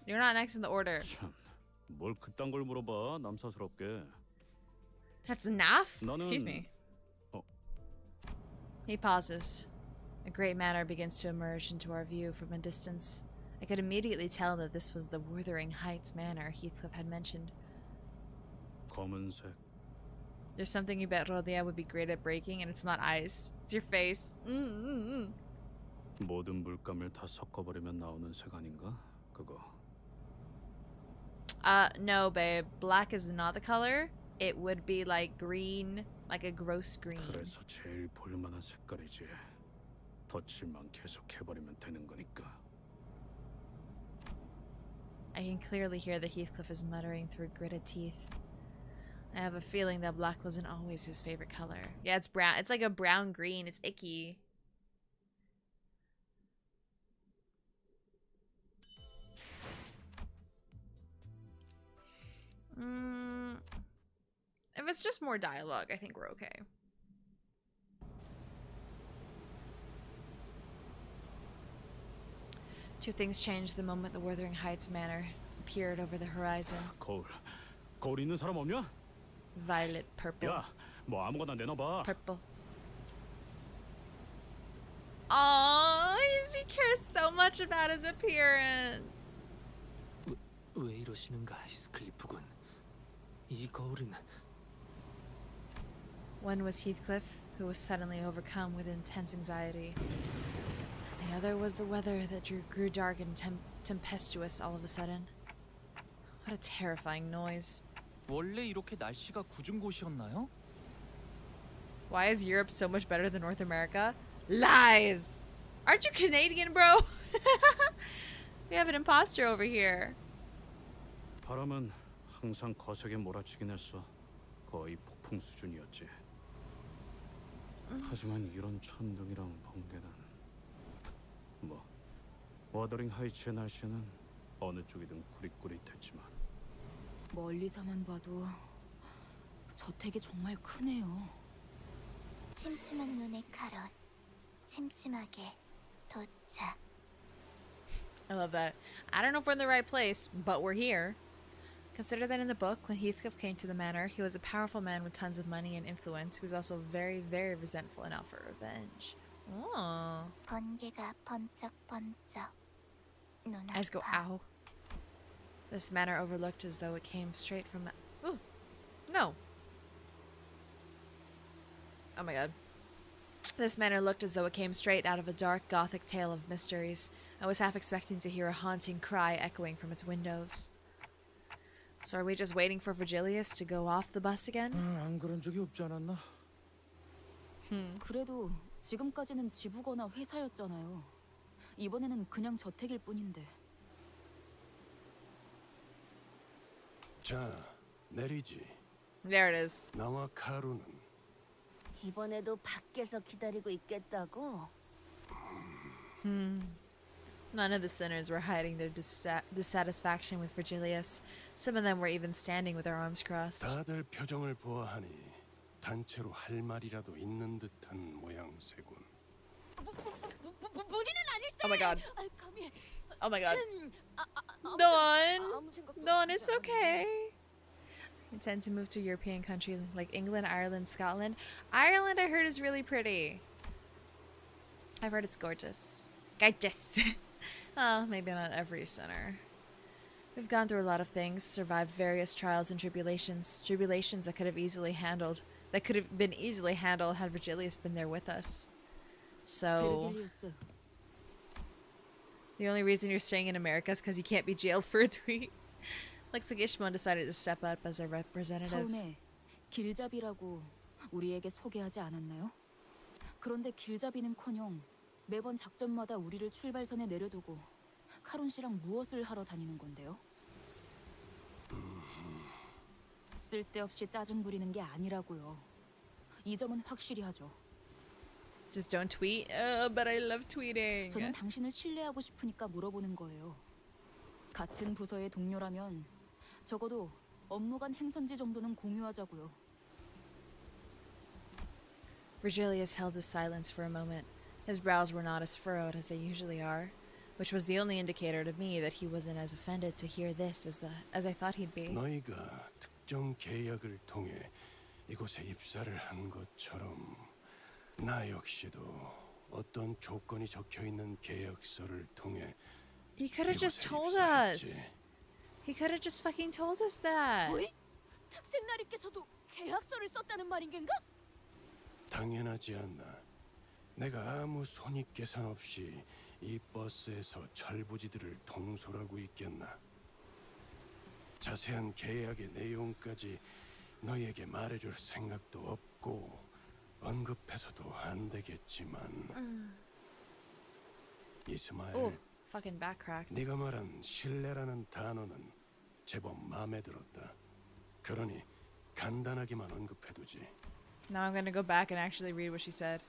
You're not next in the order. 참, 뭘 그딴 걸 물어봐, 남사스럽게. That's enough? 나는... Excuse me. He pauses. A great manor begins to emerge into our view from a distance. I could immediately tell that this was the Wuthering Heights manor Heathcliff had mentioned. 검은색. There's something you bet Rodia would be great at breaking, and it's not ice. It's your face. 모든 물감을 다 섞어버리면 나오는 색 아닌가? 그거. No, babe. Black is not the color. It would be like green, like a gross green. 그래서 제일 볼만한 색깔이지. 덧칠만 계속 해버리면 되는 거니까. I can clearly hear that Heathcliff is muttering through gritted teeth. I have a feeling that black wasn't always his favorite color. Yeah, it's brown. It's like a brown green. It's icky. If it's just more dialogue, I think we're okay. Two things changed the moment the Wuthering Heights Manor appeared over the horizon. 거울 있는 사람 없냐? Violet, purple. 야, 뭐 아무거나 내놔봐. Purple. Aww, he cares so much about his appearance. 왜 이러시는가, 히스클리프군. 이 거울은 One was Heathcliff, who was suddenly overcome with intense anxiety. The other was the weather that grew dark and tempestuous all of a sudden. What a terrifying noise. 원래 이렇게 날씨가 궂은 곳이었나요? Why is Europe so much better than North America? Lies! Aren't you Canadian, bro? We have an imposter over here. 바람은 항상 거세게 몰아치긴 했어. 거의 폭풍 수준이었지. 하지만 이런 천둥이랑 번개는 뭐 워더링 하이츠의 날씨는 어느 쪽이든 구릿구릿했지만 멀리서만 봐도 저택이 정말 크네요. 침침한 눈의 카런, 침침하게 도착. I love that. I don't know if we're in the right place, but we're here. Consider that in the book, when Heathcliff came to the manor, he was a powerful man with tons of money and influence who was also very, very resentful and out for revenge. Oh. 번개가 번쩍번쩍. Eyes go ow. This manor overlooked as though it came straight from... Ooh. No. Oh my god. This manor looked as though it came straight out of a dark gothic tale of mysteries. I was half expecting to hear a haunting cry echoing from its windows. So are we just waiting for Virgilius to go off the bus again? 안 그런 적이 없지 않았나? 그래도 지금까지는 지부거나 회사였잖아요. 이번에는 그냥 저택일 뿐인데. 자, 내리지. There it is. 나와 카루는 이번에도 밖에서 기다리고 있겠다고? None of the sinners were hiding their dissatisfaction with Virgilius. Some of them were even standing with their arms crossed. 다들 표정을 보아하니 단체로 할 말이라도 있는 듯한 모양새군. 본인은 아닐세. Oh my god. 감히. Oh my god. Dawn, it's okay. I intend to move to a European country like England, Ireland, Scotland. Ireland, I heard, is really pretty. I've heard it's gorgeous. Gorgeous. Oh, maybe not every sinner. We've gone through a lot of things, survived various trials and tribulations that could have been easily handled had Virgilius been there with us. So the only reason you're staying in America is because you can't be jailed for a tweet. Like Sagisawaria decided to step up as a representative. 처음에 길잡이라고 우리에게 소개하지 않았나요? 그런데 길잡이는커녕 매번 작전마다 우리를 출발선에 내려두고 카론 씨랑 무엇을 하러 다니는 건데요? 쓸데없이 짜증 부리는 게 아니라고요. 이 점은 확실히 하죠. Just don't tweet. But I love tweeting. 저는 당신을 신뢰하고 싶으니까 물어보는 거예요. 같은 부서의 동료라면 적어도 업무 간 행선지 정도는 공유하자고요. Virgilius held his silence for a moment. His brows were not as furrowed as they usually are, which was the only indicator to me that he wasn't as offended to hear this as I thought he'd be. 너희가 특정 계약을 통해 이곳에 입사를 한 것처럼 나 역시도 어떤 조건이 적혀 있는 계약서를 통해 He could have just told us. He could have just fucking told us that. 왜? 특색나리께서도 계약서를 썼다는 말인 겐가? 당연하지 않나. 내가 아무 손익 계산 없이 이 버스에서 철부지들을 통솔하고 있겠나. 자세한 계약의 내용까지 너희에게 말해줄 생각도 없고 언급해서도 안 되겠지만 이스마엘, Oh, fucking back cracked. 네가 말한 신뢰라는 단어는 제법 마음에 들었다. 그러니 간단하게만 언급해두지. Now I'm gonna go back and actually read what she said.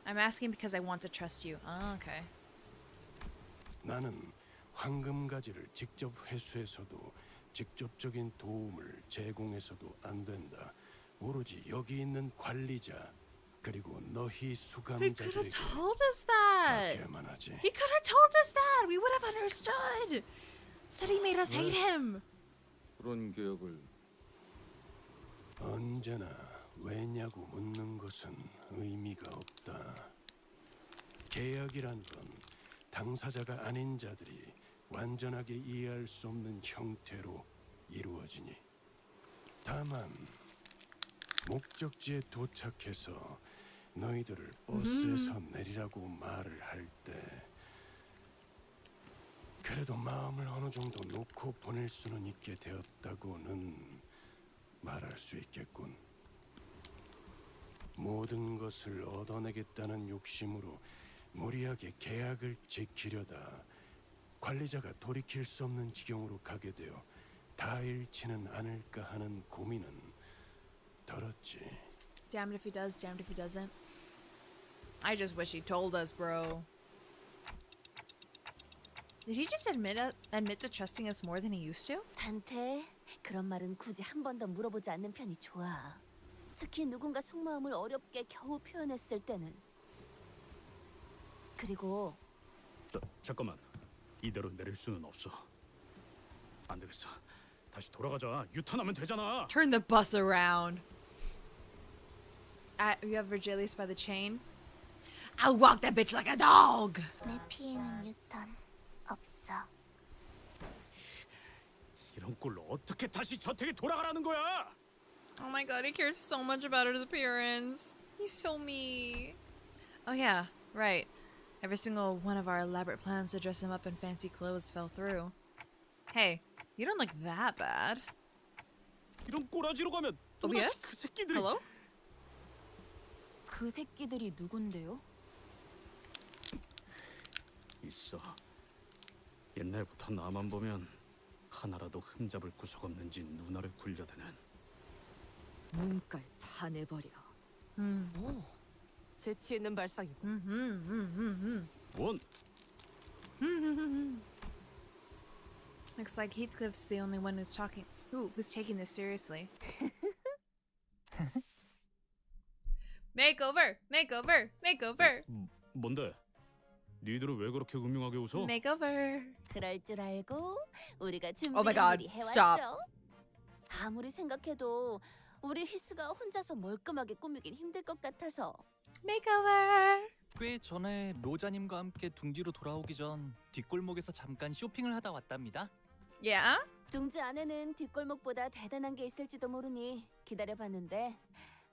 I'm asking because I want to trust you. Oh, okay. 나는 황금가지를 직접 회수해서도 직접적인 도움을 제공해서도 안 된다. 오로지 여기 있는 관리자 그리고 너희 He could 수감자들에게 have told us that. 맡겨야만 하지. He could have told us that. We would have understood. Instead, he made us hate him. 그런 계약을 언제나 왜냐고 묻는 것은 의미가 없다. 계약이란 건 당사자가 아닌 자들이 완전하게 이해할 수 없는 형태로 이루어지니. 다만 목적지에 도착해서 너희들을 버스에서 내리라고 말을 할 때 그래도 마음을 어느 정도 놓고 보낼 수는 있게 되었다고는 말할 수 있겠군. 모든 것을 얻어내겠다는 욕심으로 무리하게 계약을 지키려다 관리자가 돌이킬 수 없는 지경으로 가게 되어 다 잃지는 않을까 하는 고민은 덜었지. Damned if he does, damned if he doesn't. I just wish he told us, bro. Did he just admit to trusting us more than he used to? 단테, 그런 말은 굳이 한 번 더 물어보지 않는 편이 좋아. 특히 누군가 속마음을 어렵게 겨우 표현했을 때는. 그리고 잠깐만. 이대로 내릴 수는 없어. 안 되겠어. 다시 돌아가자. 유턴하면 되잖아. Turn the bus around. You have Virgilius by the chain? I'll walk that bitch like a dog! 내 피해는 유턴 없어. 이런 꼴로 어떻게 다시 저택에 돌아가라는 거야? Oh my god, he cares so much about his appearance. He's so me. Oh yeah, right. Every single one of our elaborate plans to dress him up in fancy clothes fell through. Hey, you don't look that bad. 이런 꼬라지로 가면 OBS? 그 새끼들이 Hello? 그 새끼들이 누군데요? 있어. 옛날부터 나만 보면 하나라도 흠잡을 구석 없는지 누나를 굴려대는. 눈깔 파내버려. 오, 재치 있는 발상이고. 원. Looks like Heathcliff's the only one who's who's taking this seriously. Makeover! Makeover! Makeover! 뭔데? 니들은 왜 그렇게 음흉하게 웃어? Makeover! 그럴 줄 알고 우리가 Oh my god, 준비를 미리 stop. 해왔죠. 아무리 생각해도 우리 히스가 혼자서 멀끔하게 꾸미긴 힘들 것 같아서. Makeover! 꽤 전에 로자님과 함께 둥지로 돌아오기 전 뒷골목에서 잠깐 쇼핑을 하다 왔답니다. Yeah? 둥지 안에는 뒷골목보다 대단한 게 있을지도 모르니 기다려봤는데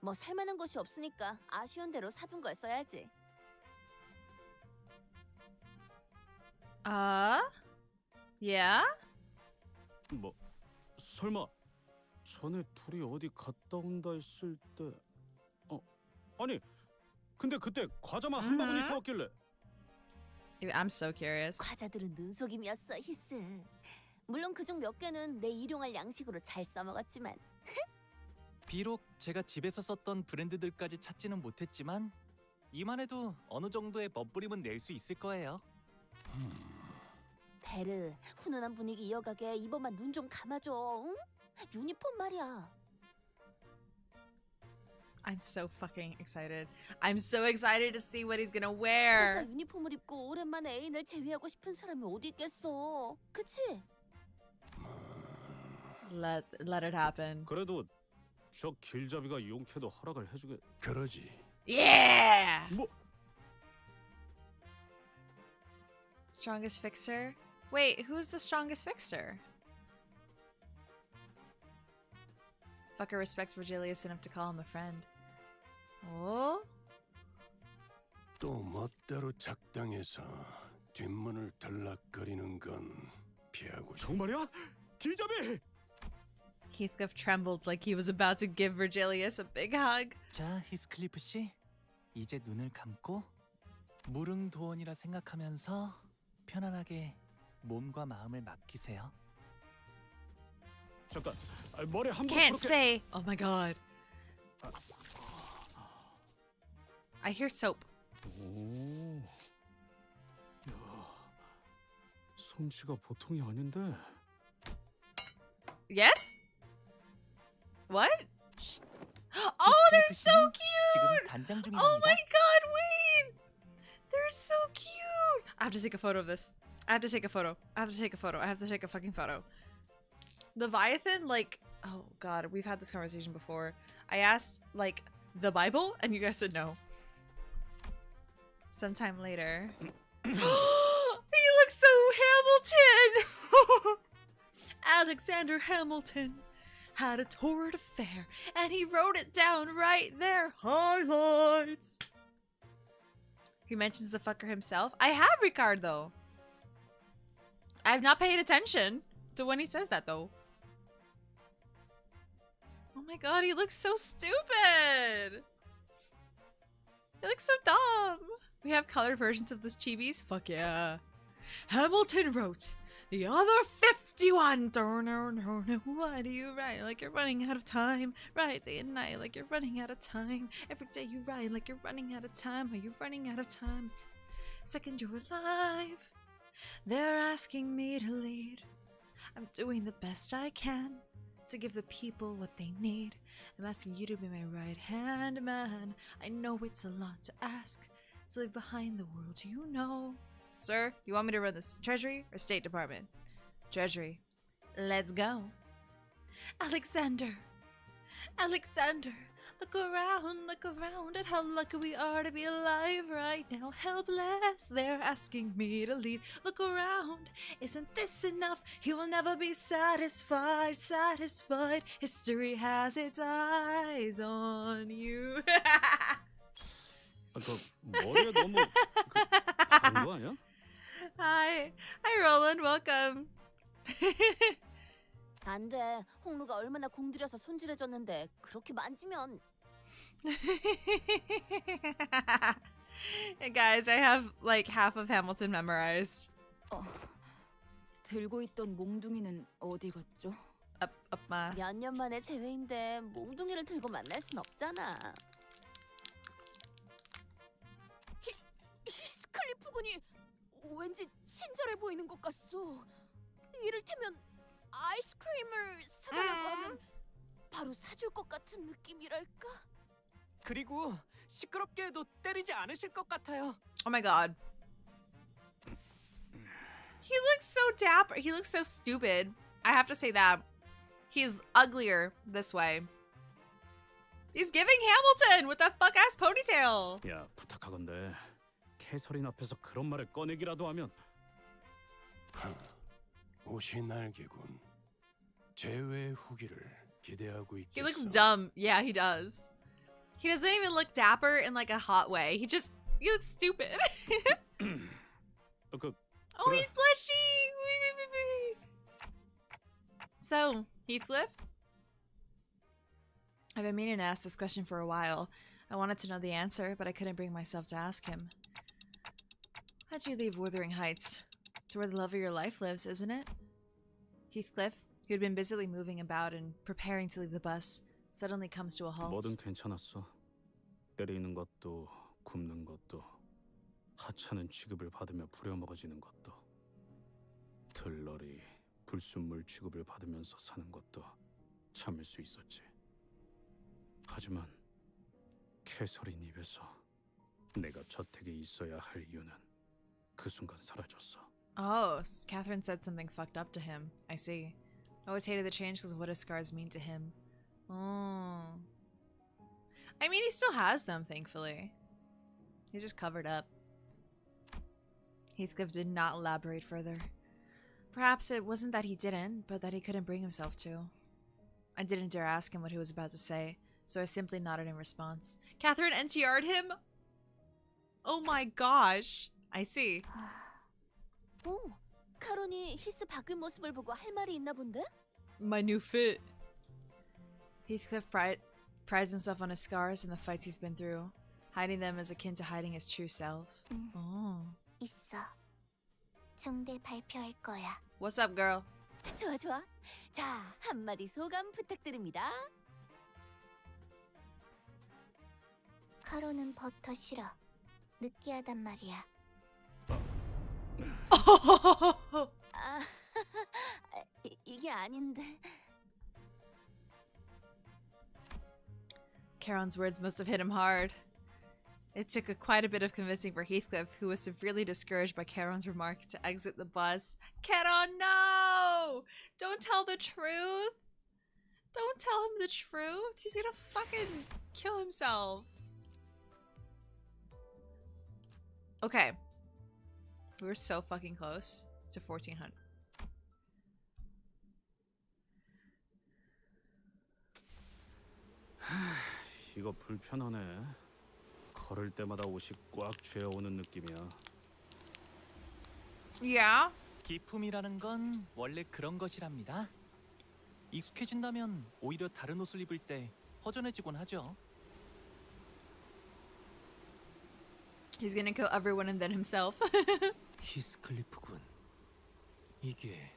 뭐 살만한 곳이 없으니까 아쉬운 대로 사둔 걸 써야지. Yeah? 뭐 설마 전에 둘이 어디 갔다 온다 했을 때 아니 근데 그때 과자만 한 바구니 사왔길래 I'm so curious. 과자들은 눈속임이었어, 히스. 물론 그중 몇 개는 내 일용할 양식으로 잘 써먹었지만. 비록 제가 집에서 썼던 브랜드들까지 찾지는 못했지만 이만 해도 어느 정도의 멋부림은 낼 수 있을 거예요. 베르, 훈훈한 분위기 이어가게 이번만 눈 좀 감아줘, 응? 유니폼 말이야. I'm so fucking excited. I'm so excited to see what he's gonna wear. 회사 유니폼을 입고 오랜만에 애인을 제외하고 싶은 사람이 어디 있겠어, 그치? Let it happen. 그래도 저 길잡이가 용케도 허락을 해주게. 그러지. Yeah! 뭐? Strongest fixer? Wait, who's the strongest fixer? Fucker respects Virgilius enough to call him a friend. Oh? 또 멋대로 작당해서 뒷문을 들락거리는 건 피하고 정말이야? 길잡이! Heathcliff trembled like he was about to give Virgilius a big hug. 자, 히스클리프 씨, 이제 눈을 감고 무릉도원이라 생각하면서 편안하게 몸과 마음을 맡기세요. 잠깐, 머리 한번 Can't say. Oh my god. I hear soap. 오, 야, 솜씨가 보통이 아닌데. Yes? What? Oh, they're so 지금 cute! 단장 중이랍니다. Oh my god, wait! They're so cute! I have to take a photo of this. I have to take a photo. I have to take a photo. I have to take a fucking photo. Leviathan, like, oh god, we've had this conversation before. I asked, like, the Bible, and you guys said no. Sometime later. He looks so Hamilton! Alexander Hamilton had a torrid affair, and he wrote it down right there. Highlights. He mentions the fucker himself. I have Ricard, though. I've not paid attention to when he says that, though. Oh my god, he looks so stupid. He looks so dumb. We have colored versions of those chibis. Fuck yeah. Hamilton wrote, the other 51. Why do you write like you're running out of time? Write day and night like you're running out of time. Every day you write like you're running out of time. Are you running out of time? Second you're alive. They're asking me to lead. I'm doing the best I can to give the people what they need. I'm asking you to be my right hand man. I know it's a lot to ask. To leave behind the world you know. Sir, you want me to run this Treasury or State Department? Treasury. Let's go. Alexander. Alexander. Look around at how lucky we are to be alive right now. Helpless, they're asking me to lead. Look around, isn't this enough? He will never be satisfied. History has its eyes on you. 그 머리에 너무 다른 거 아니야? Hi, Roland. Welcome. 안 돼. 홍루가 얼마나 공들여서 손질해줬는데 그렇게 만지면. Hey guys, I have like half of Hamilton memorized. 들고 있던 몽둥이는 어디 갔죠? 마. 몇 년 만에 재회인데 몽둥이를 들고 만날 순 없잖아. 히스클리프 군이 왠지 친절해 보이는 것 같소. 이를테면 아이스크림을 사달라고 하면 바로 사줄 것 같은 느낌이랄까? 그리고 시끄럽게 해도 때리지 않으실 것 같아요. Oh my god. He looks so dapper. He looks so stupid. I have to say that. He's uglier this way. He's giving Hamilton with that fuck ass ponytail. 야, 부탁하건대. 캐서린 앞에서 그런 말을 꺼내기라도 하면. 옷이 날개군. 재회 후기를 기대하고 있겠어. He looks dumb. Yeah, he does. He doesn't even look dapper in like a hot way. He looks stupid. Oh, he's blushing. So, Heathcliff? I've been meaning to ask this question for a while. I wanted to know the answer, but I couldn't bring myself to ask him. How'd you leave Wuthering Heights? It's where the love of your life lives, isn't it? Heathcliff, who had been busily moving about and preparing to leave the bus, suddenly comes to a halt. 뭐든 괜찮았어. 때리는 것도 굽는 것도 하찮은 취급을 받으며 부려먹어지는 것도 들러리 불순물 취급을 받으면서 사는 것도 참을 수 있었지. 하지만 캐서린 입에서 내가 저택에 있어야 할 이유는 그 순간 사라졌어. Oh, Catherine said something fucked up to him. I see. I always hated the change because of what his scars mean to him. Oh. I mean, he still has them, thankfully. He's just covered up. Heathcliff did not elaborate further. Perhaps it wasn't that he didn't, but that he couldn't bring himself to. I didn't dare ask him what he was about to say, so I simply nodded in response. Catherine NTR'd him? Oh my gosh. I see. 오, 카론이 히스 바뀐 모습을 보고 할 말이 있나 본데? My new fit. Heathcliff prides himself on his scars and the fights he's been through. Hiding them is akin to hiding his true self. Oh. 있어. 중대 발표할 거야. What's up, girl? 좋아 좋아. 자, 한마디 소감 부탁드립니다. 카로는 버터 싫어. 느끼하단 말이야. 아, 이게 아닌데. Charon's words must have hit him hard. It took quite a bit of convincing for Heathcliff, who was severely discouraged by Charon's remark, to exit the bus. Charon, no! Don't tell the truth! Don't tell him the truth! He's gonna fucking kill himself. Okay. We were so fucking close to 1400. 이거 불편하네. 걸을 때마다 옷이 꽉 죄어오는 느낌이야. Yeah. 기품이라는 건 원래 그런 것이랍니다. 익숙해진다면 오히려 다른 옷을 입을 때 허전해지곤 하죠. He's gonna kill everyone and then himself. 히스클리프군. 이게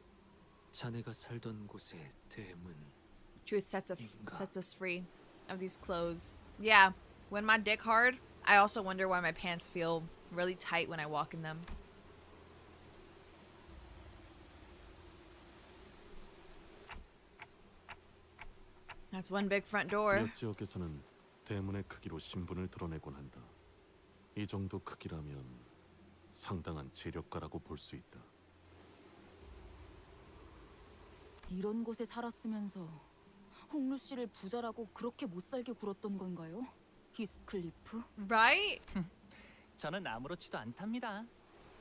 자네가 살던 곳의 대문. Truth sets us free of these clothes. Yeah, when my dick hard, I also wonder why my pants feel really tight when I walk in them. That's one big front door. 몇 지역에서는 대문의 크기로 신분을 드러내곤 한다. 이 정도 크기라면 상당한 재력가라고 볼 수 있다. 이런 곳에 살았으면서 홍루 씨를 부자라고 그렇게 못 살게 굴었던 건가요? 히스클리프? Right? 저는 아무렇지도 않답니다.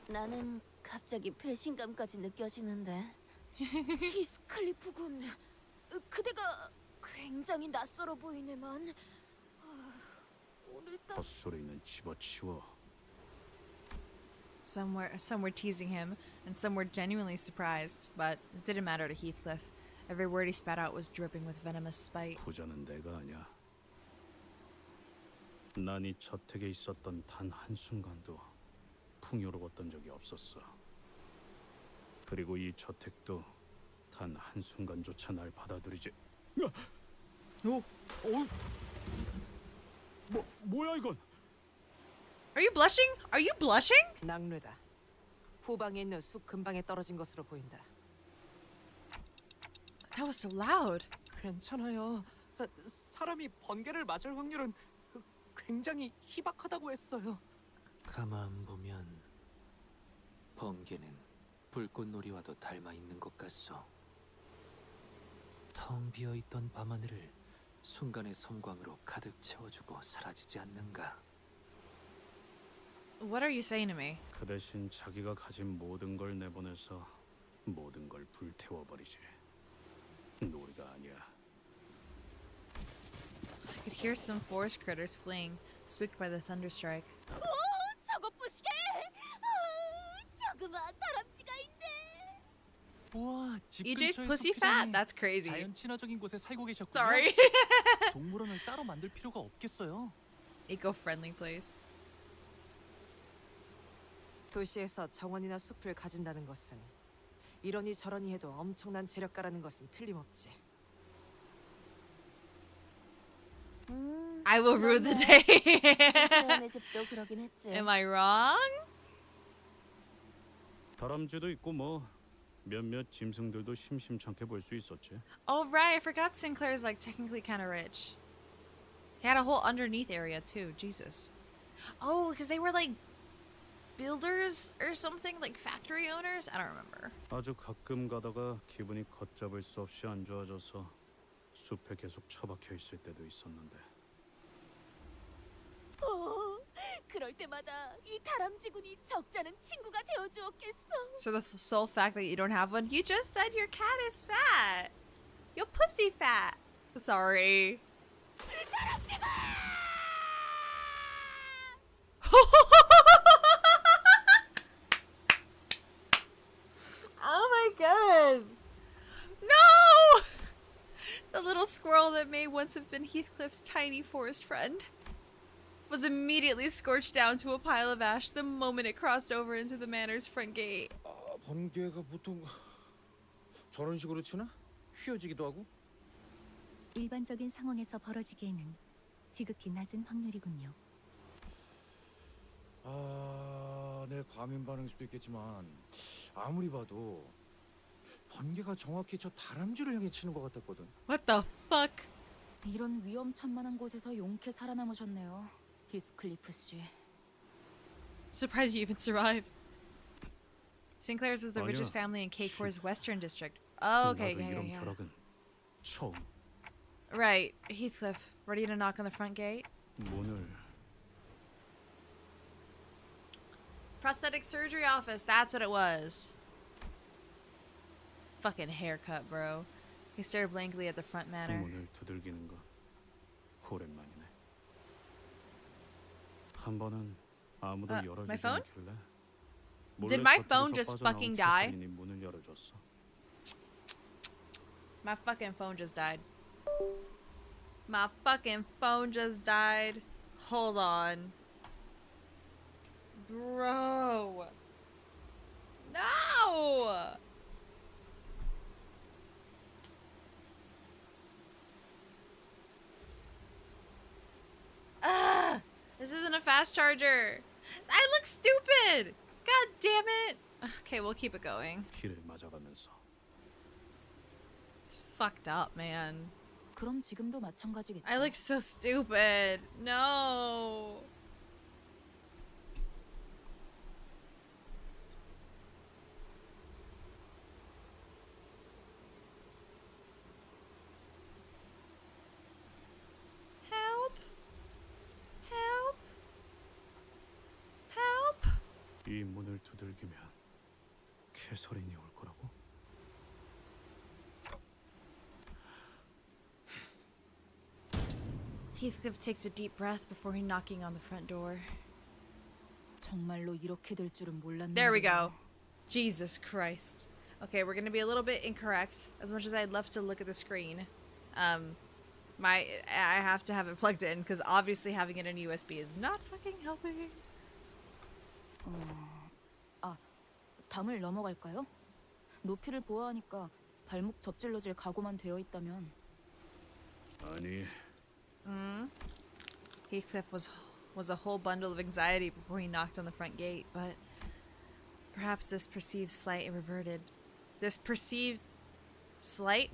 나는 갑자기 배신감까지 느껴지는데. 히스클리프군. 그대가 굉장히 낯설어 보이네만. 오늘따라 헛소리는 집어치워. Some were teasing him, and some were genuinely surprised, but it didn't matter to Heathcliff. Every word he spat out was dripping with venomous spite. 부자는 내가 아니야. 난 이 저택에 있었던 단 한순간도 풍요로웠던 적이 없었어. 그리고 이 저택도 단 한순간조차 날 받아들이지. 뭐야 이건? Are you blushing? Are you blushing? 낙뢰다. 후방에 있는 숲 근방에 떨어진 것으로 보인다. That was so loud. 괜찮아요. 사람이 번개를 맞을 확률은 굉장히 희박하다고 했어요. 가만 보면 번개는 불꽃놀이와도 닮아 있는 것 같소. 텅 비어 있던 밤하늘을 순간의 섬광으로 가득 채워주고 사라지지 않는가. What are you saying to me? 그 대신 자기가 가진 모든 걸 내보내서 모든 걸 불태워버리지. 놀이가 아니야. I could hear some forest critters fleeing, spooked by the thunderstrike. 저것 보시게. 저그만 다람쥐가 있네. 우와, 집 EJ's 근처에 pussy 숲이라니. fat? That's crazy. 자연 친화적인 곳에 살고 계셨군요. Sorry. 동물원을 따로 만들 필요가 없겠어요. Eco-friendly place. 도시에서 정원이나 숲을 가진다는 것은 이러니 저러니 해도 엄청난 재력가라는 것은 틀림없지. I will rue the day. 내 집도 그러긴 했지. Am I wrong? 다람쥐도 있고 뭐 몇몇 짐승들도 심심찮게 볼 수 있었지. Oh right, I forgot Sinclair's like technically kind of rich. He had a whole underneath area too. Jesus. Oh, because they were like builders or something, like factory owners. I don't remember. 아주 가끔 가다가 기분이 걷잡을 수 없이 안 좋아져서 숲에 계속 처박혀 있을 때도 있었는데. 그럴 때마다 이 다람쥐군이 적잖은 친구가 되어주었겠어. So the sole fact that you don't have one, you just said your cat is fat. Your pussy fat. Sorry. little squirrel that may once have been Heathcliff's tiny forest friend was immediately scorched down to a pile of ash the moment it crossed over into the manor's front gate. 번개가 보통 저런 식으로 치나? 휘어지기도 하고? 일반적인 상황에서 벌어지기에는 지극히 낮은 확률이군요. 내 과민 반응일 수도 있겠지만 아무리 봐도 번개가 정확히 저 다람쥐를 향해 치는 것 같았거든. What the fuck? 이런 위험천만한 곳에서 용케 살아남으셨네요, 히스클리프 씨. Surprised you even survived. Sinclair's was the 아니야. richest family in K-Cor's western district. Oh, okay, 나도 yeah, 이런 yeah, yeah. 벼락은 처음. Right, Heathcliff, ready to knock on the front gate? 문을 Prosthetic surgery office, that's what it was. His fucking haircut, bro. He stared blankly at the front manor. 문을 두들기는 거 오랜만이네. 한 번은 아무도 열어주지 my phone? 않길래 Did 몰래 my 저쪽에서 phone just 빠져나온 fucking die? 캐서린이 문을 열어줬어. My fucking phone just died. My fucking phone just died. Hold on. Bro. No! This isn't a fast charger. I look stupid! God damn it! Okay, we'll keep it going. 피를 맞아가면서 It's fucked up, man. 그럼 지금도 마찬가지겠죠. I look so stupid. No. Help. Help. Help. 이 문을 두들기면 캐서린이 올 거라고? Heathcliff takes a deep breath before he knocking on the front door. 정말로 이렇게 될 줄은 몰랐는데. There we go. Jesus Christ. Okay, we're gonna be a little bit incorrect. As much as I'd love to look at the screen, I have to have it plugged in because obviously having it in USB is not fucking helping. 담을 넘어갈까요? 높이를 보아하니까 발목 접질러질 각오만 되어 있다면. 아니. Heathcliff was a whole bundle of anxiety before he knocked on the front gate, but perhaps this perceived slight reverted. This perceived slight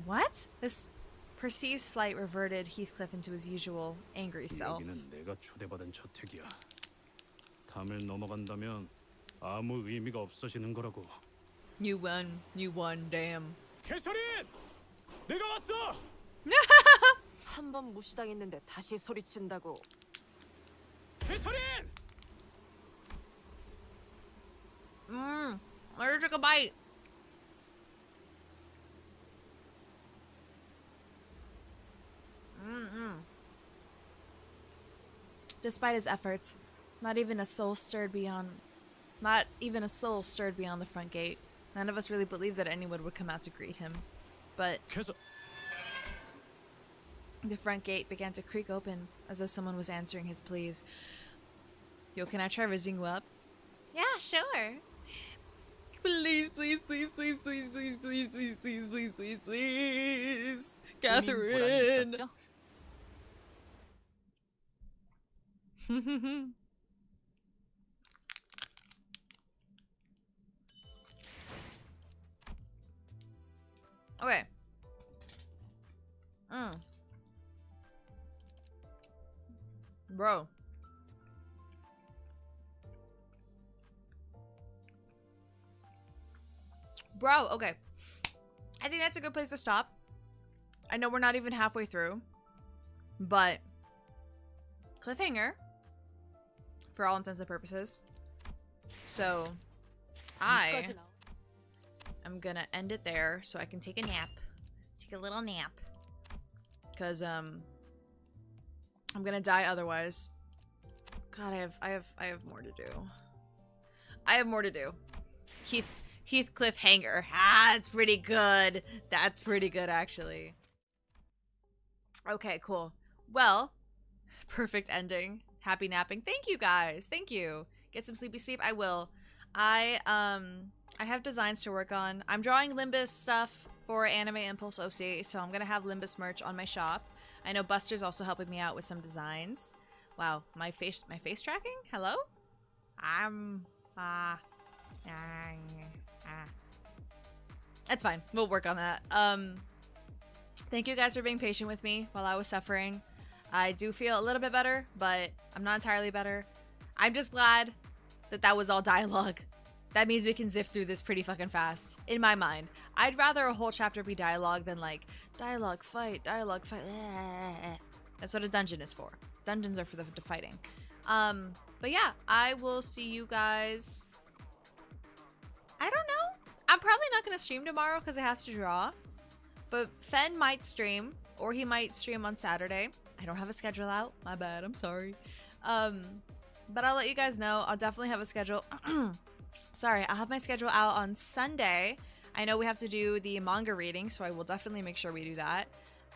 reverted Heathcliff into his usual angry self. 여기는 내가 초대받은 저택이야. 담을 넘어간다면 아무 의미가 없어지는 거라고. You won, damn. 캐서린! 내가 왔어! 한 번 무시당했는데 다시 소리친다고. 캐서린! Let her take a bite. Despite his efforts, not even a soul stirred beyond the front gate. None of us really believed that anyone would come out to greet him. But the front gate began to creak open as though someone was answering his pleas. Yo, can I try raising you up? Yeah, sure. Please, please, please, please, please, please, please, please, please, please, please, please, Catherine. Okay. Bro. Bro, okay. I think that's a good place to stop. I know we're not even halfway through, but cliffhanger for all intents and purposes. So I am gonna end it there so I can take a nap. Take a little nap. Cause I'm gonna die otherwise. God, I have more to do. I have more to do. Heathcliff hanger. Ah, that's pretty good. That's pretty good actually. Okay, cool. Well, perfect ending. Happy napping. Thank you guys. Thank you. Get some sleepy sleep. I will. I have designs to work on. I'm drawing Limbus stuff for Anime Impulse OC, so I'm gonna have Limbus merch on my shop. I know Buster's also helping me out with some designs. Wow, my face tracking? Hello? That's fine. We'll work on that. Thank you guys for being patient with me while I was suffering. I do feel a little bit better, but I'm not entirely better. I'm just glad that that was all dialogue. That means we can zip through this pretty fucking fast, in my mind. I'd rather a whole chapter be dialogue than like, dialogue, fight, dialogue, fight. That's what a dungeon is for. Dungeons are for the fighting. But yeah, I will see you guys. I don't know. I'm probably not going to stream tomorrow because I have to draw. But Phen might stream, or he might stream on Saturday. I don't have a schedule out. My bad. I'm sorry. But I'll let you guys know. I'll definitely have a schedule. Sorry, I'll have my schedule out on Sunday. I know we have to do the manga reading, so I will definitely make sure we do that.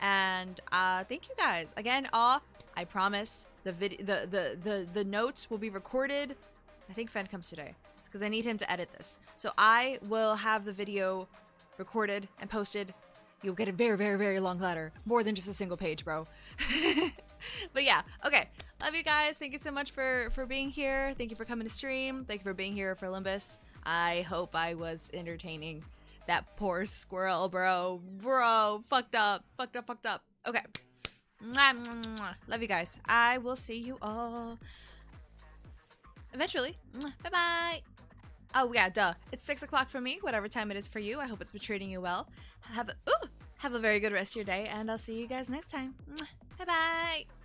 And thank you guys again. I promise the notes will be recorded. I think Phen comes today because I need him to edit this. So I will have the video recorded and posted. You'll get a very, very, very long letter, more than just a single page, bro. But yeah, okay. Love you guys. Thank you so much for being here. Thank you for coming to stream. Thank you for being here for Limbus. I hope I was entertaining that poor squirrel, bro. Bro, fucked up. Okay. Mwah, mwah, mwah. Love you guys. I will see you all eventually. Bye-bye. Oh, yeah, duh. It's 6 o'clock for me, whatever time it is for you. I hope it's been treating you well. Have a very good rest of your day, and I'll see you guys next time. Bye-bye.